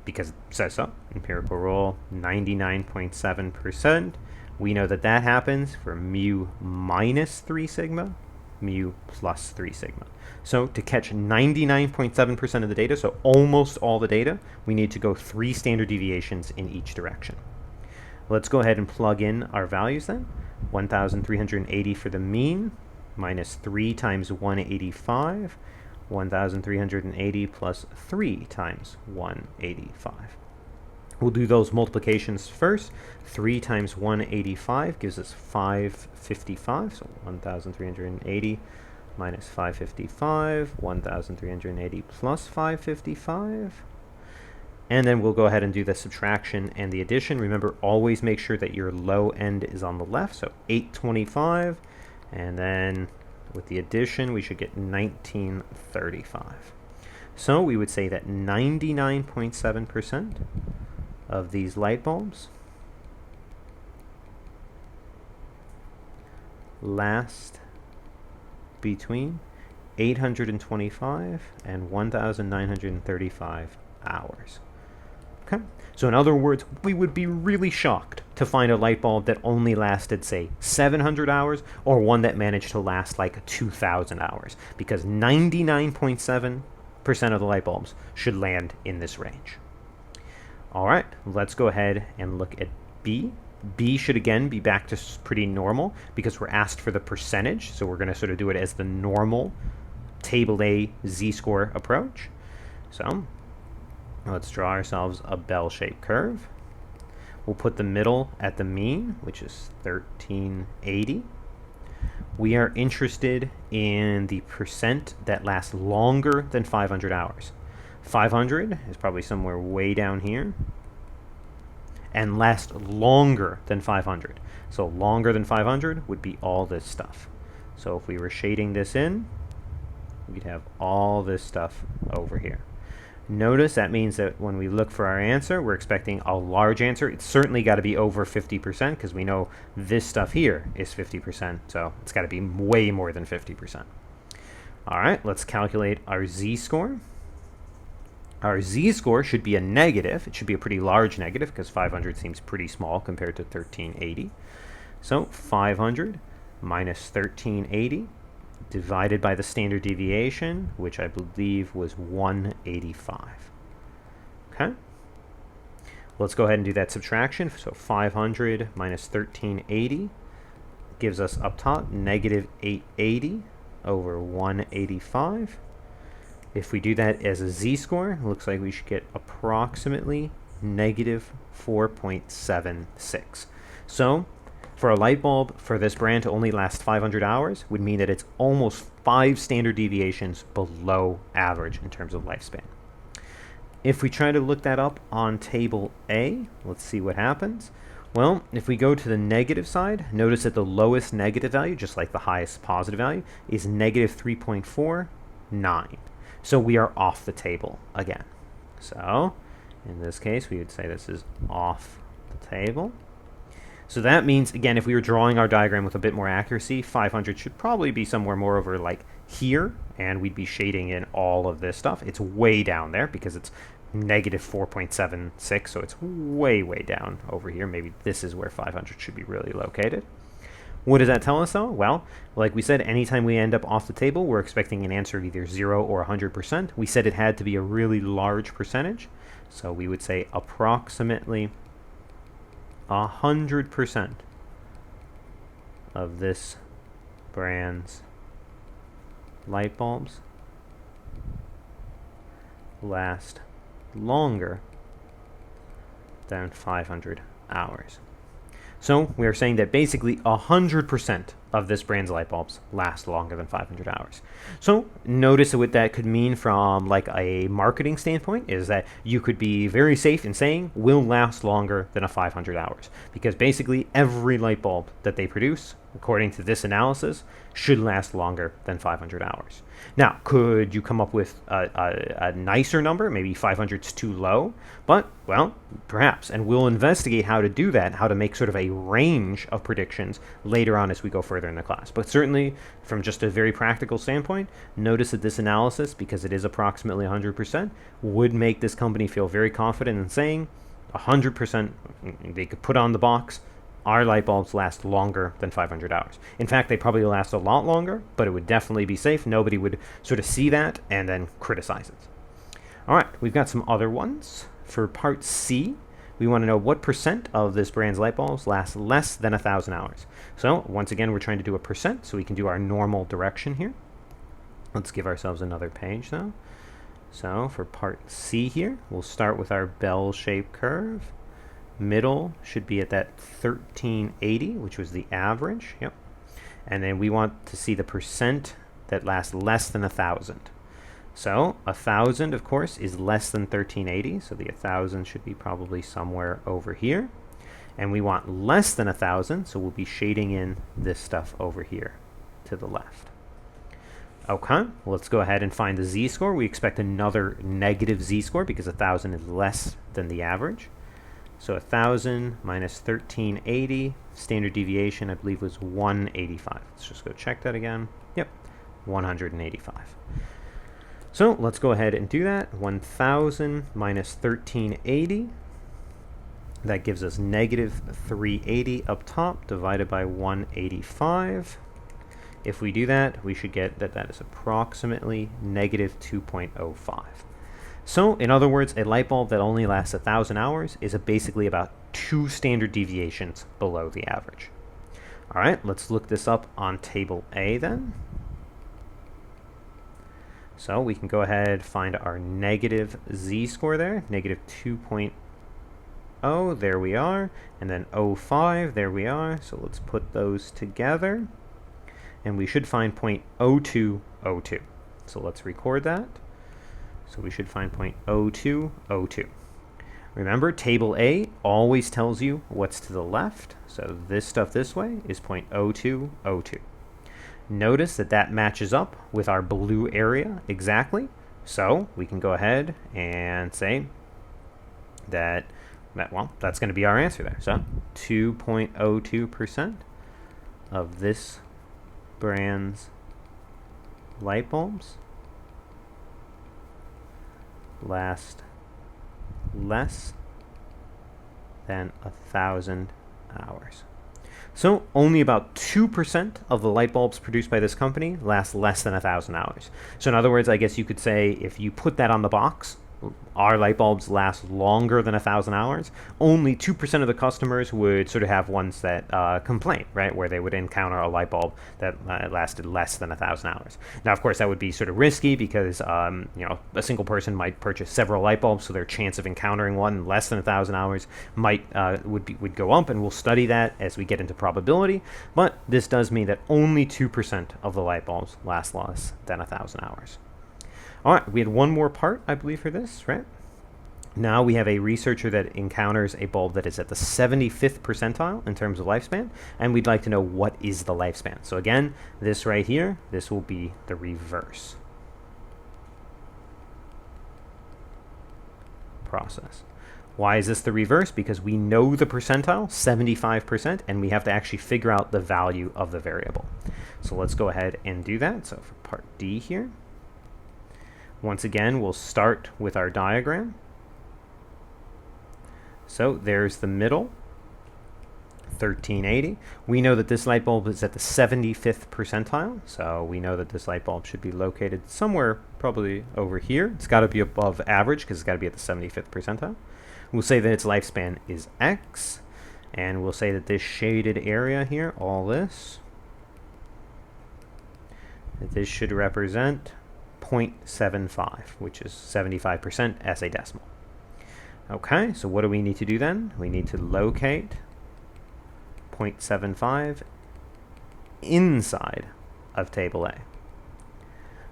because it says so. Empirical rule, 99.7%. We know that that happens for mu minus 3 sigma, mu plus 3 sigma. So to catch 99.7% of the data, so almost all the data, we need to go 3 standard deviations in each direction. Let's go ahead and plug in our values then. 1,380 for the mean, minus 3 times 185, 1,380 plus 3 times 185. We'll do those multiplications first. 3 times 185 gives us 555, so 1,380 minus 555, 1,380 plus 555. And then we'll go ahead and do the subtraction and the addition. Remember, always make sure that your low end is on the left, so 825. And then with the addition, we should get 1935. So we would say that 99.7% of these light bulbs last between 825 and 1,935 hours. Okay, so in other words, we would be really shocked to find a light bulb that only lasted, say, 700 hours or one that managed to last like 2,000 hours, because 99.7% of the light bulbs should land in this range. All right, let's go ahead and look at B. B should again be back to pretty normal because we're asked for the percentage, so we're going to sort of do it as the normal table A z-score approach. So let's draw ourselves a bell-shaped curve. We'll put the middle at the mean, which is 1380. We are interested in the percent that lasts longer than 500 hours. 500 is probably somewhere way down here, and last longer than 500. So longer than 500 would be all this stuff. So if we were shading this in, we'd have all this stuff over here. Notice that means that when we look for our answer, we're expecting a large answer. It's certainly got to be over 50% because we know this stuff here is 50%. So it's got to be way more than 50%. All right, let's calculate our z-score. Our z-score should be a negative. It should be a pretty large negative because 500 seems pretty small compared to 1380. So 500 minus 1380 divided by the standard deviation, which I believe was 185. Okay. Let's go ahead and do that subtraction. So 500 minus 1380 gives us up top negative 880 over 185. If we do that as a z-score, it looks like we should get approximately negative 4.76. So for a light bulb for this brand to only last 500 hours would mean that it's almost 5 standard deviations below average in terms of lifespan. If we try to look that up on table A, let's see what happens. Well, if we go to the negative side, notice that the lowest negative value, just like the highest positive value, is negative 3.49. So we are off the table again. So in this case, we would say this is off the table. So that means, again, if we were drawing our diagram with a bit more accuracy, 500 should probably be somewhere more over like here, and we'd be shading in all of this stuff. It's way down there because it's negative 4.76, so it's way, way down over here. Maybe this is where 500 should be really located. What does that tell us, though? Well, like we said, anytime we end up off the table, we're expecting an answer of either 0 or 100%. We said it had to be a really large percentage, so we would say approximately 100% of this brand's light bulbs last longer than 500 hours. So we are saying that basically 100% of this brand's light bulbs last longer than 500 hours. So notice what that could mean from like a marketing standpoint is that you could be very safe in saying will last longer than a 500 hours, because basically every light bulb that they produce, according to this analysis, should last longer than 500 hours. Now, could you come up with a nicer number? Maybe 500 is too low, but, well, perhaps. And we'll investigate how to do that, how to make sort of a range of predictions later on as we go further in the class. But certainly, from just a very practical standpoint, notice that this analysis, because it is approximately 100%, would make this company feel very confident in saying 100%, they could put on the box, our light bulbs last longer than 500 hours. In fact, they probably last a lot longer, but it would definitely be safe. Nobody would sort of see that and then criticize it. All right, we've got some other ones. For part C, we want to know what percent of this brand's light bulbs last less than 1,000 hours. So once again, we're trying to do a percent, so we can do our normal direction here. Let's give ourselves another page now. So for part C here, we'll start with our bell-shaped curve. Middle should be at that 1380, which was the average. Yep. And then we want to see the percent that lasts less than 1,000. So 1,000, of course, is less than 1380. So the 1,000 should be probably somewhere over here. And we want less than 1,000, so we'll be shading in this stuff over here to the left. Okay, let's go ahead and find the z-score. We expect another negative z-score because 1,000 is less than the average. So 1,000 minus 1380, standard deviation, I believe, was 185. Let's just go check that again. Yep, 185. So let's go ahead and do that. 1,000 minus 1380. That gives us negative 380 up top, divided by 185. If we do that, we should get that that is approximately negative 2.05. So, in other words, a light bulb that only lasts 1,000 hours is basically about 2 standard deviations below the average. All right, let's look this up on table A then. So we can go ahead and find our negative z-score there, negative 2.0, there we are, and then 0.5, there we are. So let's put those together, and we should find 0.0202. So let's record that. So we should find 0.0202. Remember, table A always tells you what's to the left. So this stuff this way is 0.0202. Notice that that matches up with our blue area exactly. So we can go ahead and say that well, that's going to be our answer there. So 2.02% of this brand's light bulbs last less than 1,000 hours. So only about 2% of the light bulbs produced by this company last less than 1,000 hours. So in other words, I guess you could say if you put that on the box, our light bulbs last longer than 1,000 hours, only 2% of the customers would sort of have ones that complain, right, where they would encounter a light bulb that lasted less than 1,000 hours. Now, of course, that would be sort of risky because you know, a single person might purchase several light bulbs, so their chance of encountering one less than 1,000 hours would go up, and we'll study that as we get into probability. But this does mean that only 2% of the light bulbs last less than 1,000 hours. All right, we had one more part, I believe, for this, right? Now we have a researcher that encounters a bulb that is at the 75th percentile in terms of lifespan, and we'd like to know what is the lifespan. So again, this right here, this will be the reverse process. Why is this the reverse? Because we know the percentile, 75%, and we have to actually figure out the value of the variable. So let's go ahead and do that. So for part D here, once again, we'll start with our diagram. So there's the middle, 1380. We know that this light bulb is at the 75th percentile, so we know that this light bulb should be located somewhere probably over here. It's got to be above average because it's got to be at the 75th percentile. We'll say that its lifespan is X, and we'll say that this shaded area here, all this, that this should represent 0.75, which is 75% as a decimal. Okay, so what do we need to do then? We need to locate 0.75 inside of table A.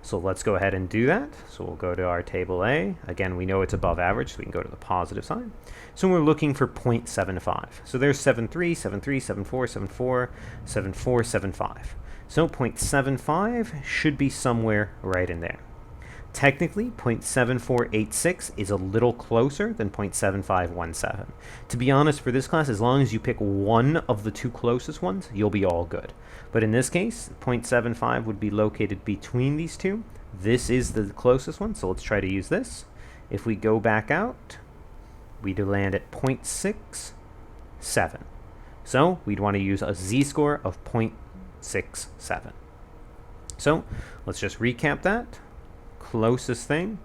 So let's go ahead and do that. So we'll go to our table A. Again, we know it's above average, so we can go to the positive side. So we're looking for 0.75. So there's 73, 73, 74, 74, 74, 75. So 0.75 should be somewhere right in there. Technically, 0.7486 is a little closer than 0.7517. To be honest, for this class, as long as you pick one of the two closest ones, you'll be all good. But in this case, 0.75 would be located between these two. This is the closest one, so let's try to use this. If we go back out, we'd land at 0.67. So we'd want to use a z-score of 0.67. So let's just recap that. Closest thing.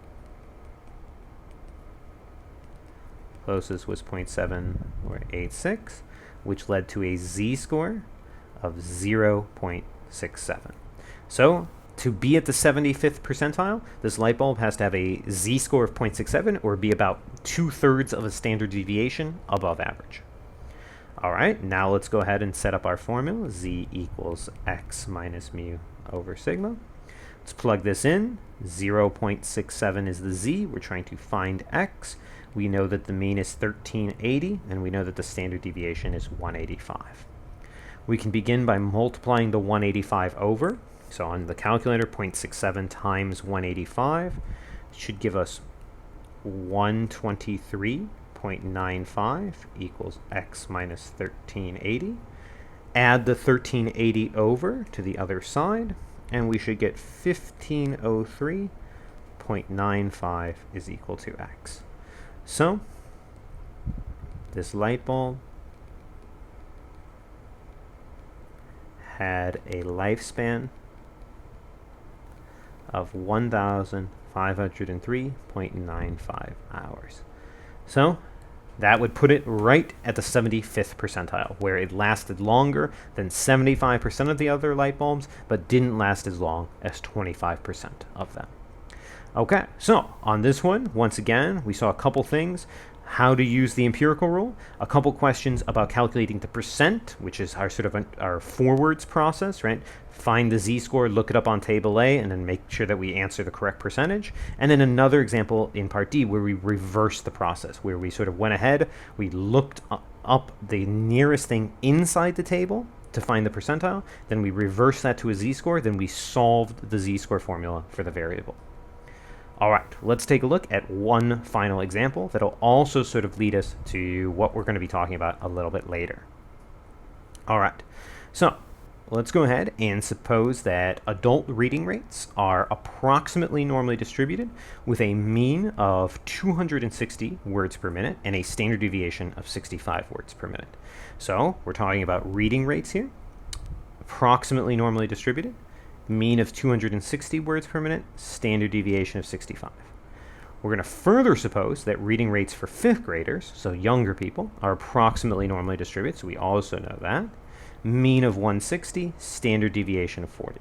Closest was 0.7486, which led to a z-score of 0.67. So to be at the 75th percentile, this light bulb has to have a z-score of 0.67 or be about 2/3 of a standard deviation above average. All right, now let's go ahead and set up our formula. Z equals x minus mu over sigma. Let's plug this in. 0.67 is the z. We're trying to find x. We know that the mean is 1380, and we know that the standard deviation is 185. We can begin by multiplying the 185 over. So on the calculator, 0.67 times 185 should give us 123.95 equals x minus 1380. Add the 1380 over to the other side, and we should get 1503.95 is equal to x. So this light bulb had a lifespan of 1,503.95 hours. So that would put it right at the 75th percentile, where it lasted longer than 75% of the other light bulbs, but didn't last as long as 25% of them. Okay, so on this one, once again, we saw a couple things. How to use the empirical rule, a couple questions about calculating the percent, which is our sort of our forwards process, right? Find the z-score, look it up on table A, and then make sure that we answer the correct percentage. And then another example in part D where we reversed the process, where we sort of went ahead, we looked up the nearest thing inside the table to find the percentile, then we reversed that to a z-score, then we solved the z-score formula for the variable. All right, let's take a look at one final example that'll also sort of lead us to what we're going to be talking about a little bit later. All right, so let's go ahead and suppose that adult reading rates are approximately normally distributed with a mean of 260 words per minute and a standard deviation of 65 words per minute. So we're talking about reading rates here, approximately normally distributed, mean of 260 words per minute, standard deviation of 65. We're going to further suppose that reading rates for 5th graders, so younger people, are approximately normally distributed, so we also know that. Mean of 160, standard deviation of 40.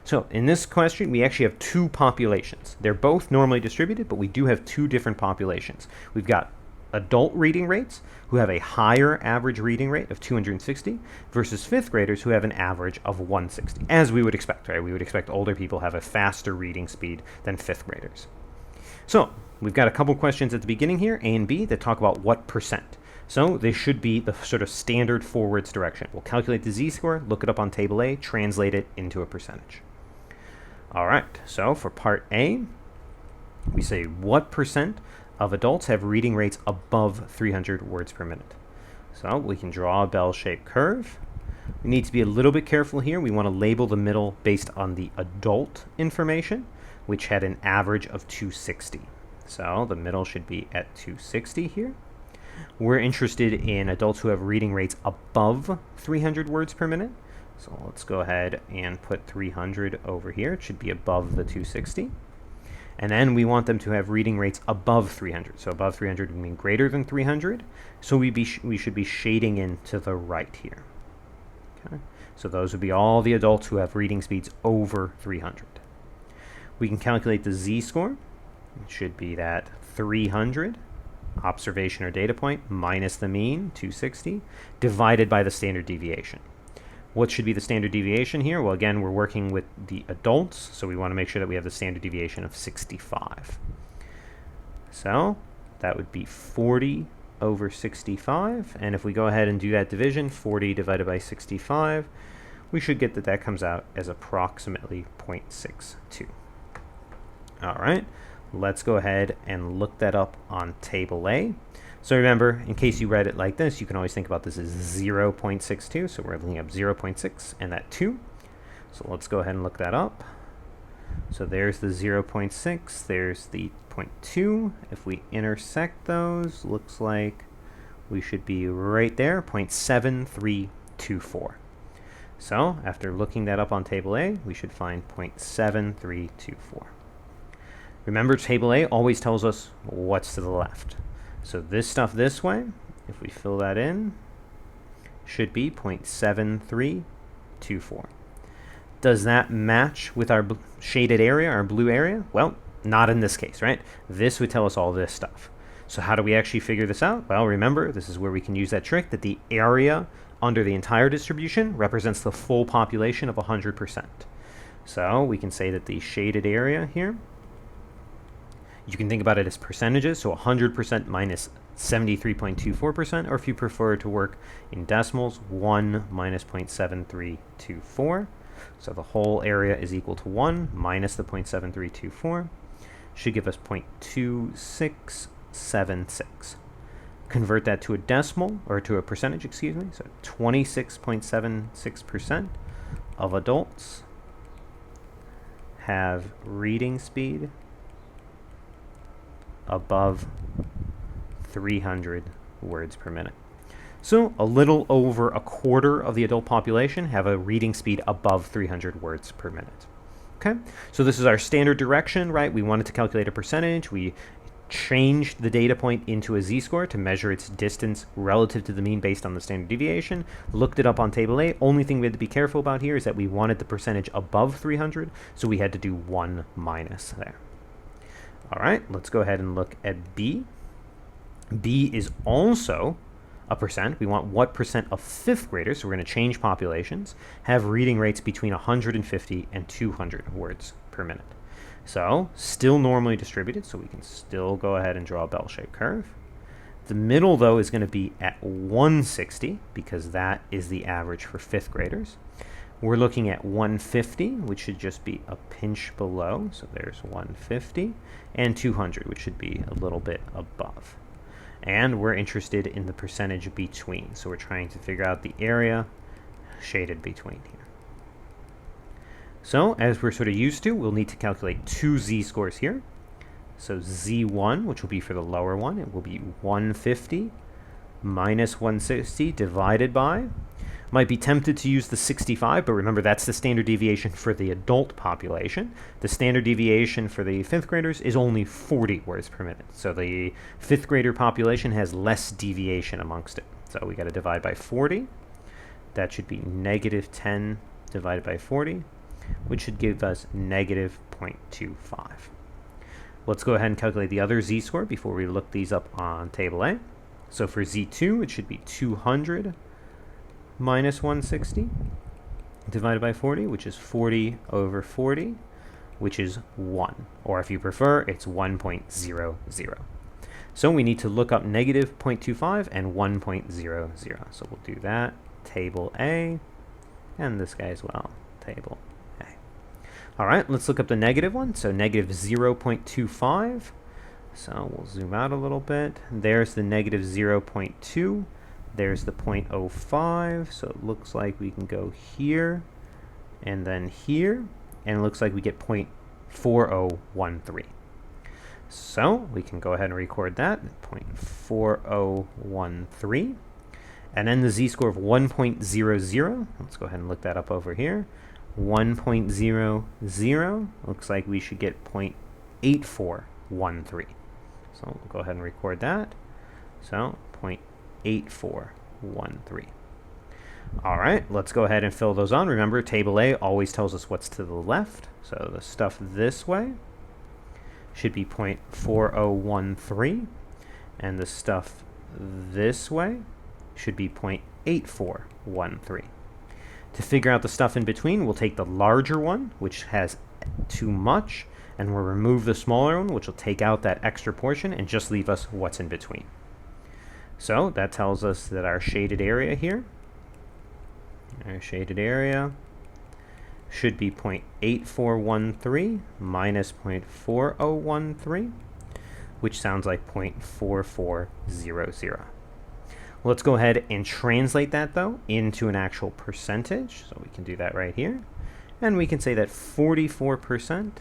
So in this question, we actually have two populations. They're both normally distributed, but we do have two different populations. We've got adult reading rates who have a higher average reading rate of 260 versus 5th graders who have an average of 160, as we would expect, right? We would expect older people have a faster reading speed than 5th graders. So we've got a couple questions at the beginning here, A and B, that talk about what percent. So they should be the sort of standard forwards direction. We'll calculate the z-score, look it up on table A, translate it into a percentage. All right, so for part A, we say what percent of adults have reading rates above 300 words per minute. So we can draw a bell-shaped curve. We need to be a little bit careful here. We want to label the middle based on the adult information, which had an average of 260. So the middle should be at 260 here. We're interested in adults who have reading rates above 300 words per minute. So let's go ahead and put 300 over here. It should be above the 260. And then we want them to have reading rates above 300. So above 300 would mean greater than 300. So we should be shading in to the right here. Okay. So those would be all the adults who have reading speeds over 300. We can calculate the z-score. It should be that 300 observation or data point, minus the mean, 260, divided by the standard deviation. What should be the standard deviation here? Well, again, we're working with the adults, so we want to make sure that we have the standard deviation of 65. So that would be 40 over 65, and if we go ahead and do that division, 40 divided by 65, we should get that that comes out as approximately 0.62. All right, let's go ahead and look that up on table A. So remember, in case you read it like this, you can always think about this as 0.62. So we're looking up 0.6 and that 2. So let's go ahead and look that up. So there's the 0.6, there's the 0.2. If we intersect those, looks like we should be right there, 0.7324. So after looking that up on table A, we should find 0.7324. Remember, table A always tells us what's to the left. So this stuff this way, if we fill that in, should be 0.7324. Does that match with our shaded area, our blue area? Well, not in this case, right? This would tell us all this stuff. So how do we actually figure this out? Well, remember, this is where we can use that trick that the area under the entire distribution represents the full population of 100%. So we can say that the shaded area here, you can think about it as percentages, so 100% minus 73.24%, or if you prefer to work in decimals, 1 minus 0.7324. So the whole area is equal to 1 minus the 0.7324, should give us 0.2676. Convert that to a decimal, or to a percentage, excuse me, so 26.76% of adults have reading speed above 300 words per minute. So a little over a quarter of the adult population have a reading speed above 300 words per minute. Okay, so this is our standard direction, right? We wanted to calculate a percentage. We changed the data point into a z-score to measure its distance relative to the mean based on the standard deviation. Looked it up on table A. Only thing we had to be careful about here is that we wanted the percentage above 300, so we had to do 1 minus there. All right, let's go ahead and look at B. B is also a percent. We want what percent of fifth graders, so we're going to change populations, have reading rates between 150 and 200 words per minute. So still normally distributed, so we can still go ahead and draw a bell-shaped curve. The middle, though, is going to be at 160 because that is the average for fifth graders. We're looking at 150, which should just be a pinch below. So there's 150, and 200, which should be a little bit above. And we're interested in the percentage between. So we're trying to figure out the area shaded between here. So as we're sort of used to, we'll need to calculate two z-scores here. So z1, which will be for the lower one, it will be 150 minus 160 divided by. Might be tempted to use the 65, but remember that's the standard deviation for the adult population. The standard deviation for the fifth graders is only 40 words per minute. So the fifth grader population has less deviation amongst it. So we got to divide by 40. That should be negative 10 divided by 40, which should give us negative 0.25. Let's go ahead and calculate the other z-score before we look these up on table A. So for z2, it should be 200 minus 160 divided by 40, which is 40 over 40, which is 1. Or if you prefer, it's 1.00. So we need to look up negative 0.25 and 1.00. So we'll do that. Table A, and this guy as well. Table A. All right, let's look up the negative one. So negative 0.25. So we'll zoom out a little bit. There's the negative 0.2. There's the 0.05, so it looks like we can go here and then here, and it looks like we get 0.4013. So we can go ahead and record that, 0.4013. And then the z-score of 1.00, let's go ahead and look that up over here. 1.00 looks like we should get 0.8413. So we'll go ahead and record that. So 0.8413. All right, let's go ahead and fill those on. Remember, table A always tells us what's to the left. So the stuff this way should be 0.4013. and the stuff this way should be 0.8413. To figure out the stuff in between, we'll take the larger one, which has too much, and we'll remove the smaller one, which will take out that extra portion and just leave us what's in between. So that tells us that our shaded area here, should be 0.8413 minus 0.4013, which sounds like 0.4400. Let's go ahead and translate that, though, into an actual percentage. So we can do that right here. And we can say that 44%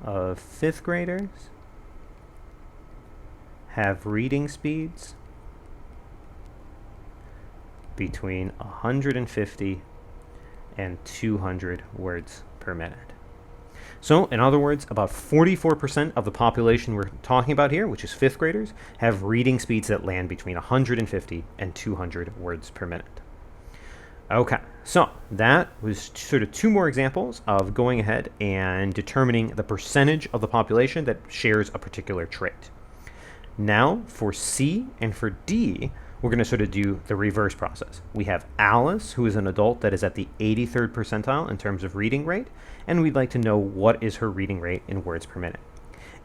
of 5th graders have reading speeds between 150 and 200 words per minute. So, in other words, about 44% of the population we're talking about here, which is 5th graders, have reading speeds that land between 150 and 200 words per minute. Okay, so that was sort of 2 more examples of going ahead and determining the percentage of the population that shares a particular trait. Now, for C and for D, we're going to sort of do the reverse process. We have Alice, who is an adult that is at the 83rd percentile in terms of reading rate, and we'd like to know what is her reading rate in words per minute.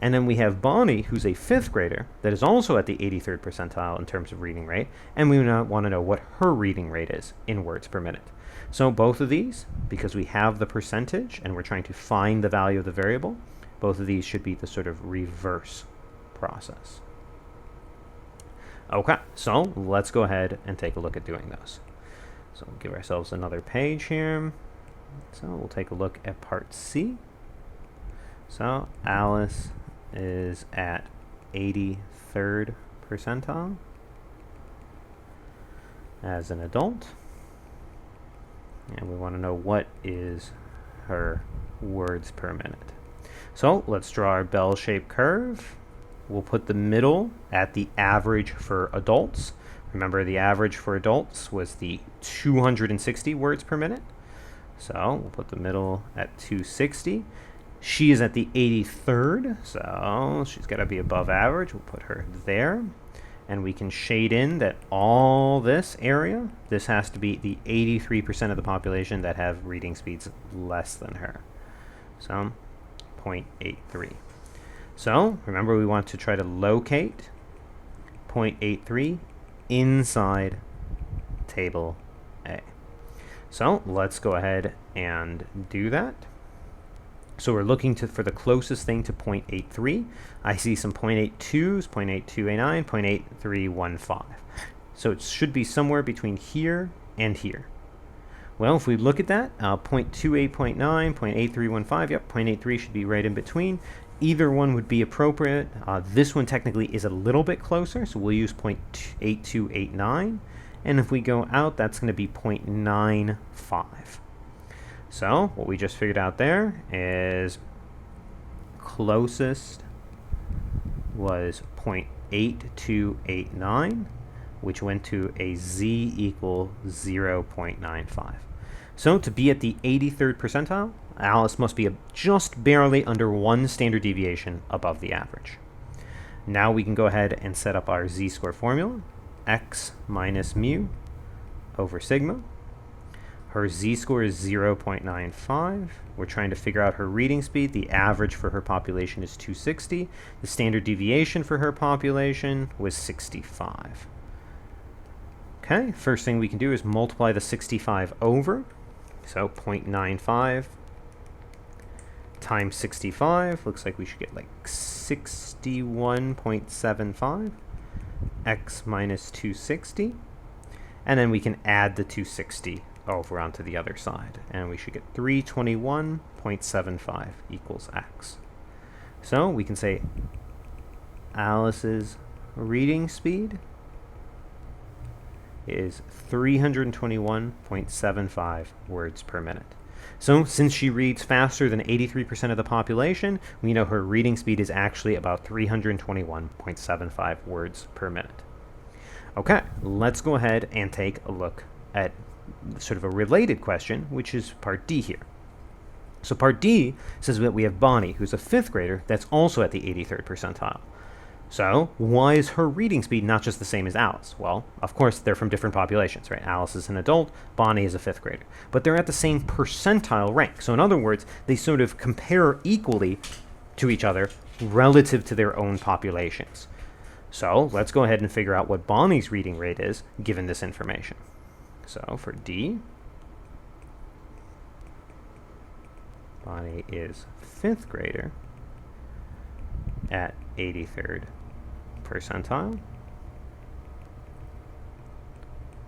And then we have Bonnie, who's a 5th grader that is also at the 83rd percentile in terms of reading rate, and we want to know what her reading rate is in words per minute. So both of these, because we have the percentage and we're trying to find the value of the variable, both of these should be the sort of reverse process. Okay, so let's go ahead and take a look at doing those. So we'll give ourselves another page here. So we'll take a look at part C. So Alice is at 83rd percentile as an adult. And we want to know what is her words per minute. So let's draw our bell-shaped curve. We'll put the middle at the average for adults. Remember, the average for adults was the 260 words per minute. So we'll put the middle at 260. She is at the 83rd, so she's got to be above average. We'll put her there. And we can shade in that all this area, this has to be the 83% of the population that have reading speeds less than her. So 0.83. So remember, we want to try to locate 0.83 inside table A. So let's go ahead and do that. So we're looking for the closest thing to 0.83. I see some 0.82s, 0.8289, 0.8315. So it should be somewhere between here and here. Well, if we look at that, 0.28.9, 0.8315, yep, 0.83 should be right in between. Either one would be appropriate. This one technically is a little bit closer, so we'll use 0.8289. And if we go out, that's going to be 0.95. So what we just figured out there is closest was 0.8289, which went to a z equal 0.95. So to be at the 83rd percentile, Alice must be just barely under 1 standard deviation above the average. Now we can go ahead and set up our z-score formula, x minus mu over sigma. Her z-score is 0.95. We're trying to figure out her reading speed. The average for her population is 260. The standard deviation for her population was 65. Okay, first thing we can do is multiply the 65 over. So 0.95 times 65, looks like we should get like 61.75, x minus 260, and then we can add the 260 over onto the other side, and we should get 321.75 equals x. So we can say Alice's reading speed is 321.75 words per minute. So since she reads faster than 83% of the population, we know her reading speed is actually about 321.75 words per minute. Okay, let's go ahead and take a look at sort of a related question, which is part D here. So part D says that we have Bonnie, who's a 5th grader that's also at the 83rd percentile. So why is her reading speed not just the same as Alice? Well, of course, they're from different populations, right? Alice is an adult, Bonnie is a fifth grader. But they're at the same percentile rank. So in other words, they sort of compare equally to each other relative to their own populations. So let's go ahead and figure out what Bonnie's reading rate is given this information. So for D, Bonnie is fifth grader at 83rd percentile.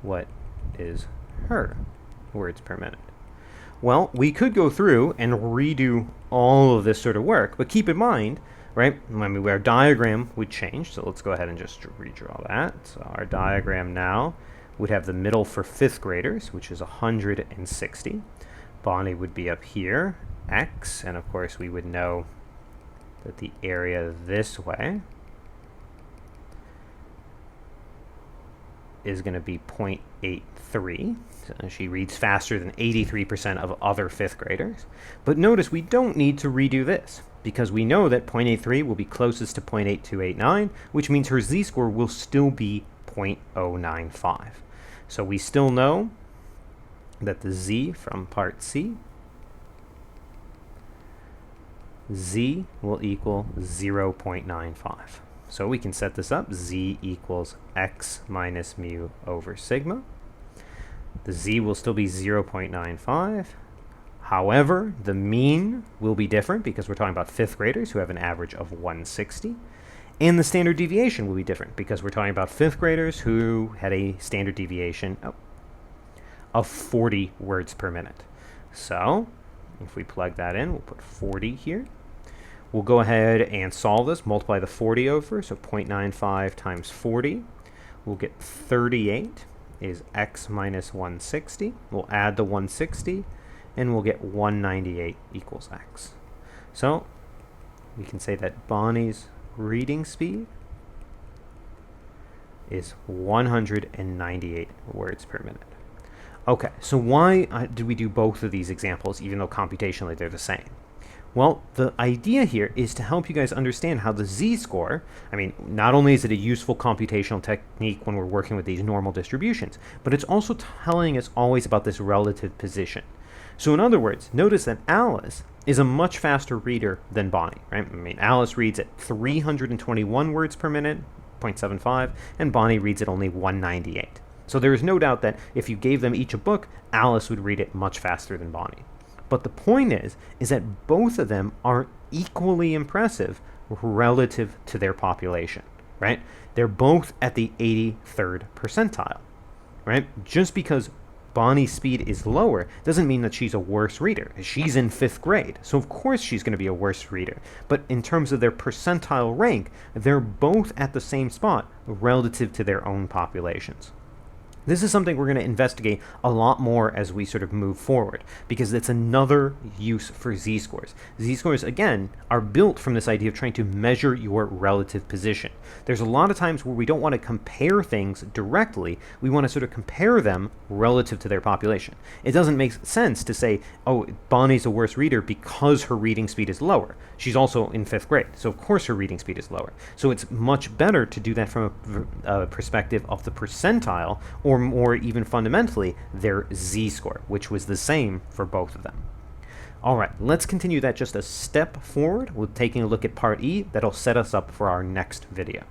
What is her words per minute? Well, we could go through and redo all of this sort of work, but keep in mind, right, our diagram would change. So let's go ahead and just redraw that. So our diagram now would have the middle for fifth graders, which is 160. Bonnie would be up here, X, and of course we would know that the area this way is going to be 0.83. So she reads faster than 83% of other fifth graders. But notice we don't need to redo this because we know that 0.83 will be closest to 0.8289, which means her z-score will still be 0.095. So we still know that the z from part C, z will equal 0.95. So we can set this up. Z equals x minus mu over sigma. The z will still be 0.95. However, the mean will be different because we're talking about fifth graders who have an average of 160. And the standard deviation will be different because we're talking about fifth graders who had a standard deviation of 40 words per minute. So if we plug that in, we'll put 40 here. We'll go ahead and solve this, multiply the 40 over, so 0.95 times 40. We'll get 38 is x minus 160. We'll add the 160, and we'll get 198 equals x. So we can say that Bonnie's reading speed is 198 words per minute. Okay, so why did we do both of these examples, even though computationally they're the same? Well, the idea here is to help you guys understand how the z-score, not only is it a useful computational technique when we're working with these normal distributions, but it's also telling us always about this relative position. So in other words, notice that Alice is a much faster reader than Bonnie, right? Alice reads at 321 words per minute, 0.75, and Bonnie reads at only 198. So there is no doubt that if you gave them each a book, Alice would read it much faster than Bonnie. But the point is that both of them are equally impressive relative to their population, right? They're both at the 83rd percentile, right? Just because Bonnie's speed is lower doesn't mean that she's a worse reader. She's in fifth grade, so of course she's going to be a worse reader. But in terms of their percentile rank, they're both at the same spot relative to their own populations. This is something we're going to investigate a lot more as we sort of move forward, because it's another use for z-scores. Z-scores, again, are built from this idea of trying to measure your relative position. There's a lot of times where we don't want to compare things directly. We want to sort of compare them relative to their population. It doesn't make sense to say, oh, Bonnie's a worse reader because her reading speed is lower. She's also in fifth grade, so of course her reading speed is lower. So it's much better to do that from a perspective of the percentile, or more even fundamentally, their z-score, which was the same for both of them. All right, let's continue that just a step forward with taking a look at part E. That'll set us up for our next video.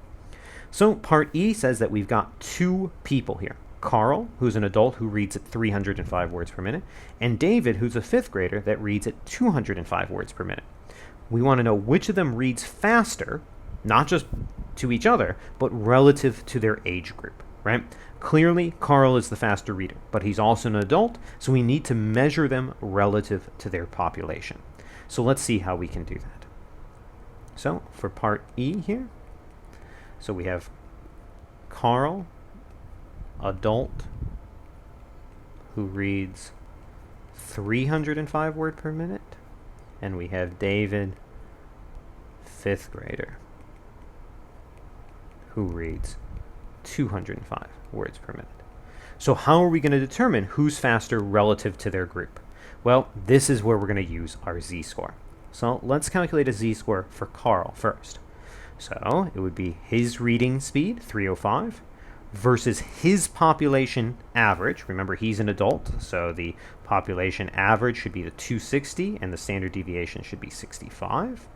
So part E says that we've got two people here. Carl, who's an adult who reads at 305 words per minute, and David, who's a fifth grader that reads at 205 words per minute. We want to know which of them reads faster, not just to each other, but relative to their age group, right? Clearly, Carl is the faster reader, but he's also an adult, so we need to measure them relative to their population. So let's see how we can do that. So for part E here, so we have Carl, adult, who reads 305 words per minute, and we have David, fifth grader, who reads 205 words per minute. So how are we going to determine who's faster relative to their group? Well, this is where we're going to use our z-score. So let's calculate a z-score for Carl first. So it would be his reading speed, 305, versus his population average. Remember, he's an adult, so the population average should be the 260, and the standard deviation should be 65.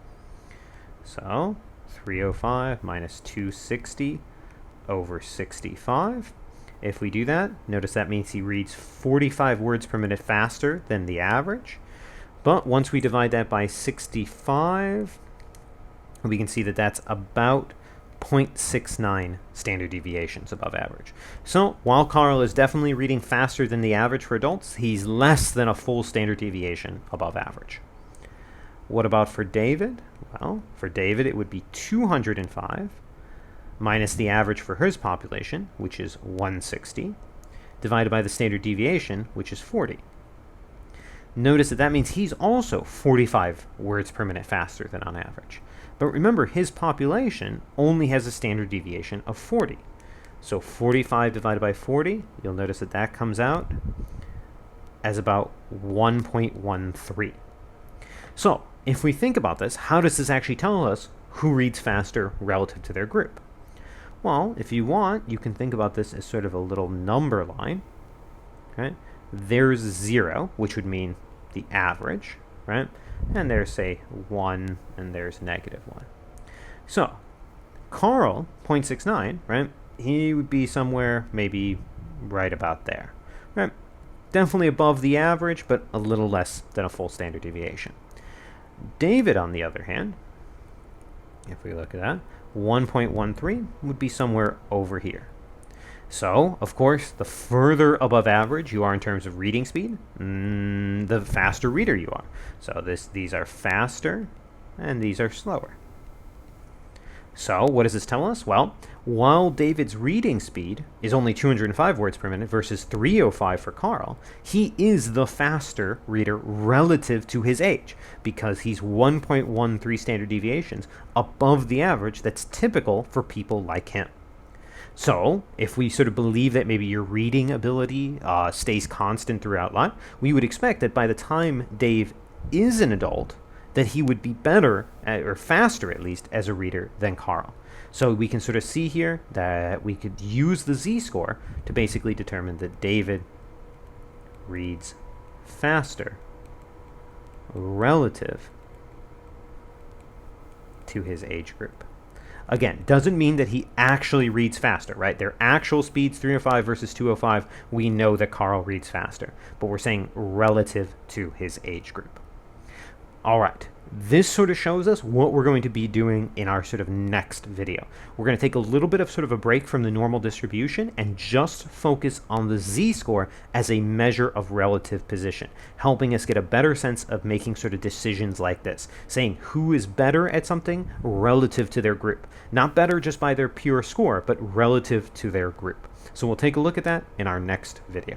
So 305 minus 260 over 65. If we do that, notice that means he reads 45 words per minute faster than the average. But once we divide that by 65, we can see that that's about 0.69 standard deviations above average. So while Carl is definitely reading faster than the average for adults, he's less than a full standard deviation above average. What about for David? Well, for David, it would be 205 minus the average for his population, which is 160, divided by the standard deviation, which is 40. Notice that that means he's also 45 words per minute faster than on average. But remember, his population only has a standard deviation of 40. So 45 divided by 40, you'll notice that that comes out as about 1.13. So if we think about this, how does this actually tell us who reads faster relative to their group? Well, if you want, you can think about this as sort of a little number line. Okay? There's 0, which would mean the average, right? And there's, say, 1, and there's -1. So Carl, 0.69, right? He would be somewhere maybe right about there, right? Definitely above the average, but a little less than a full standard deviation. David, on the other hand, if we look at that, 1.13 would be somewhere over here. So, of course, the further above average you are in terms of reading speed, the faster reader you are. So these are faster, and these are slower. So what does this tell us? Well, while David's reading speed is only 205 words per minute versus 305 for Carl, he is the faster reader relative to his age because he's 1.13 standard deviations above the average that's typical for people like him. So if we sort of believe that maybe your reading ability stays constant throughout life, we would expect that by the time Dave is an adult, that he would be better, or faster at least, as a reader than Carl. So we can sort of see here that we could use the z-score to basically determine that David reads faster relative to his age group. Again, doesn't mean that he actually reads faster, right? Their actual speeds, 305 versus 205, we know that Carl reads faster, but we're saying relative to his age group. All right, this sort of shows us what we're going to be doing in our sort of next video. We're going to take a little bit of sort of a break from the normal distribution and just focus on the z-score as a measure of relative position, helping us get a better sense of making sort of decisions like this, saying who is better at something relative to their group. Not better just by their pure score, but relative to their group. So we'll take a look at that in our next video.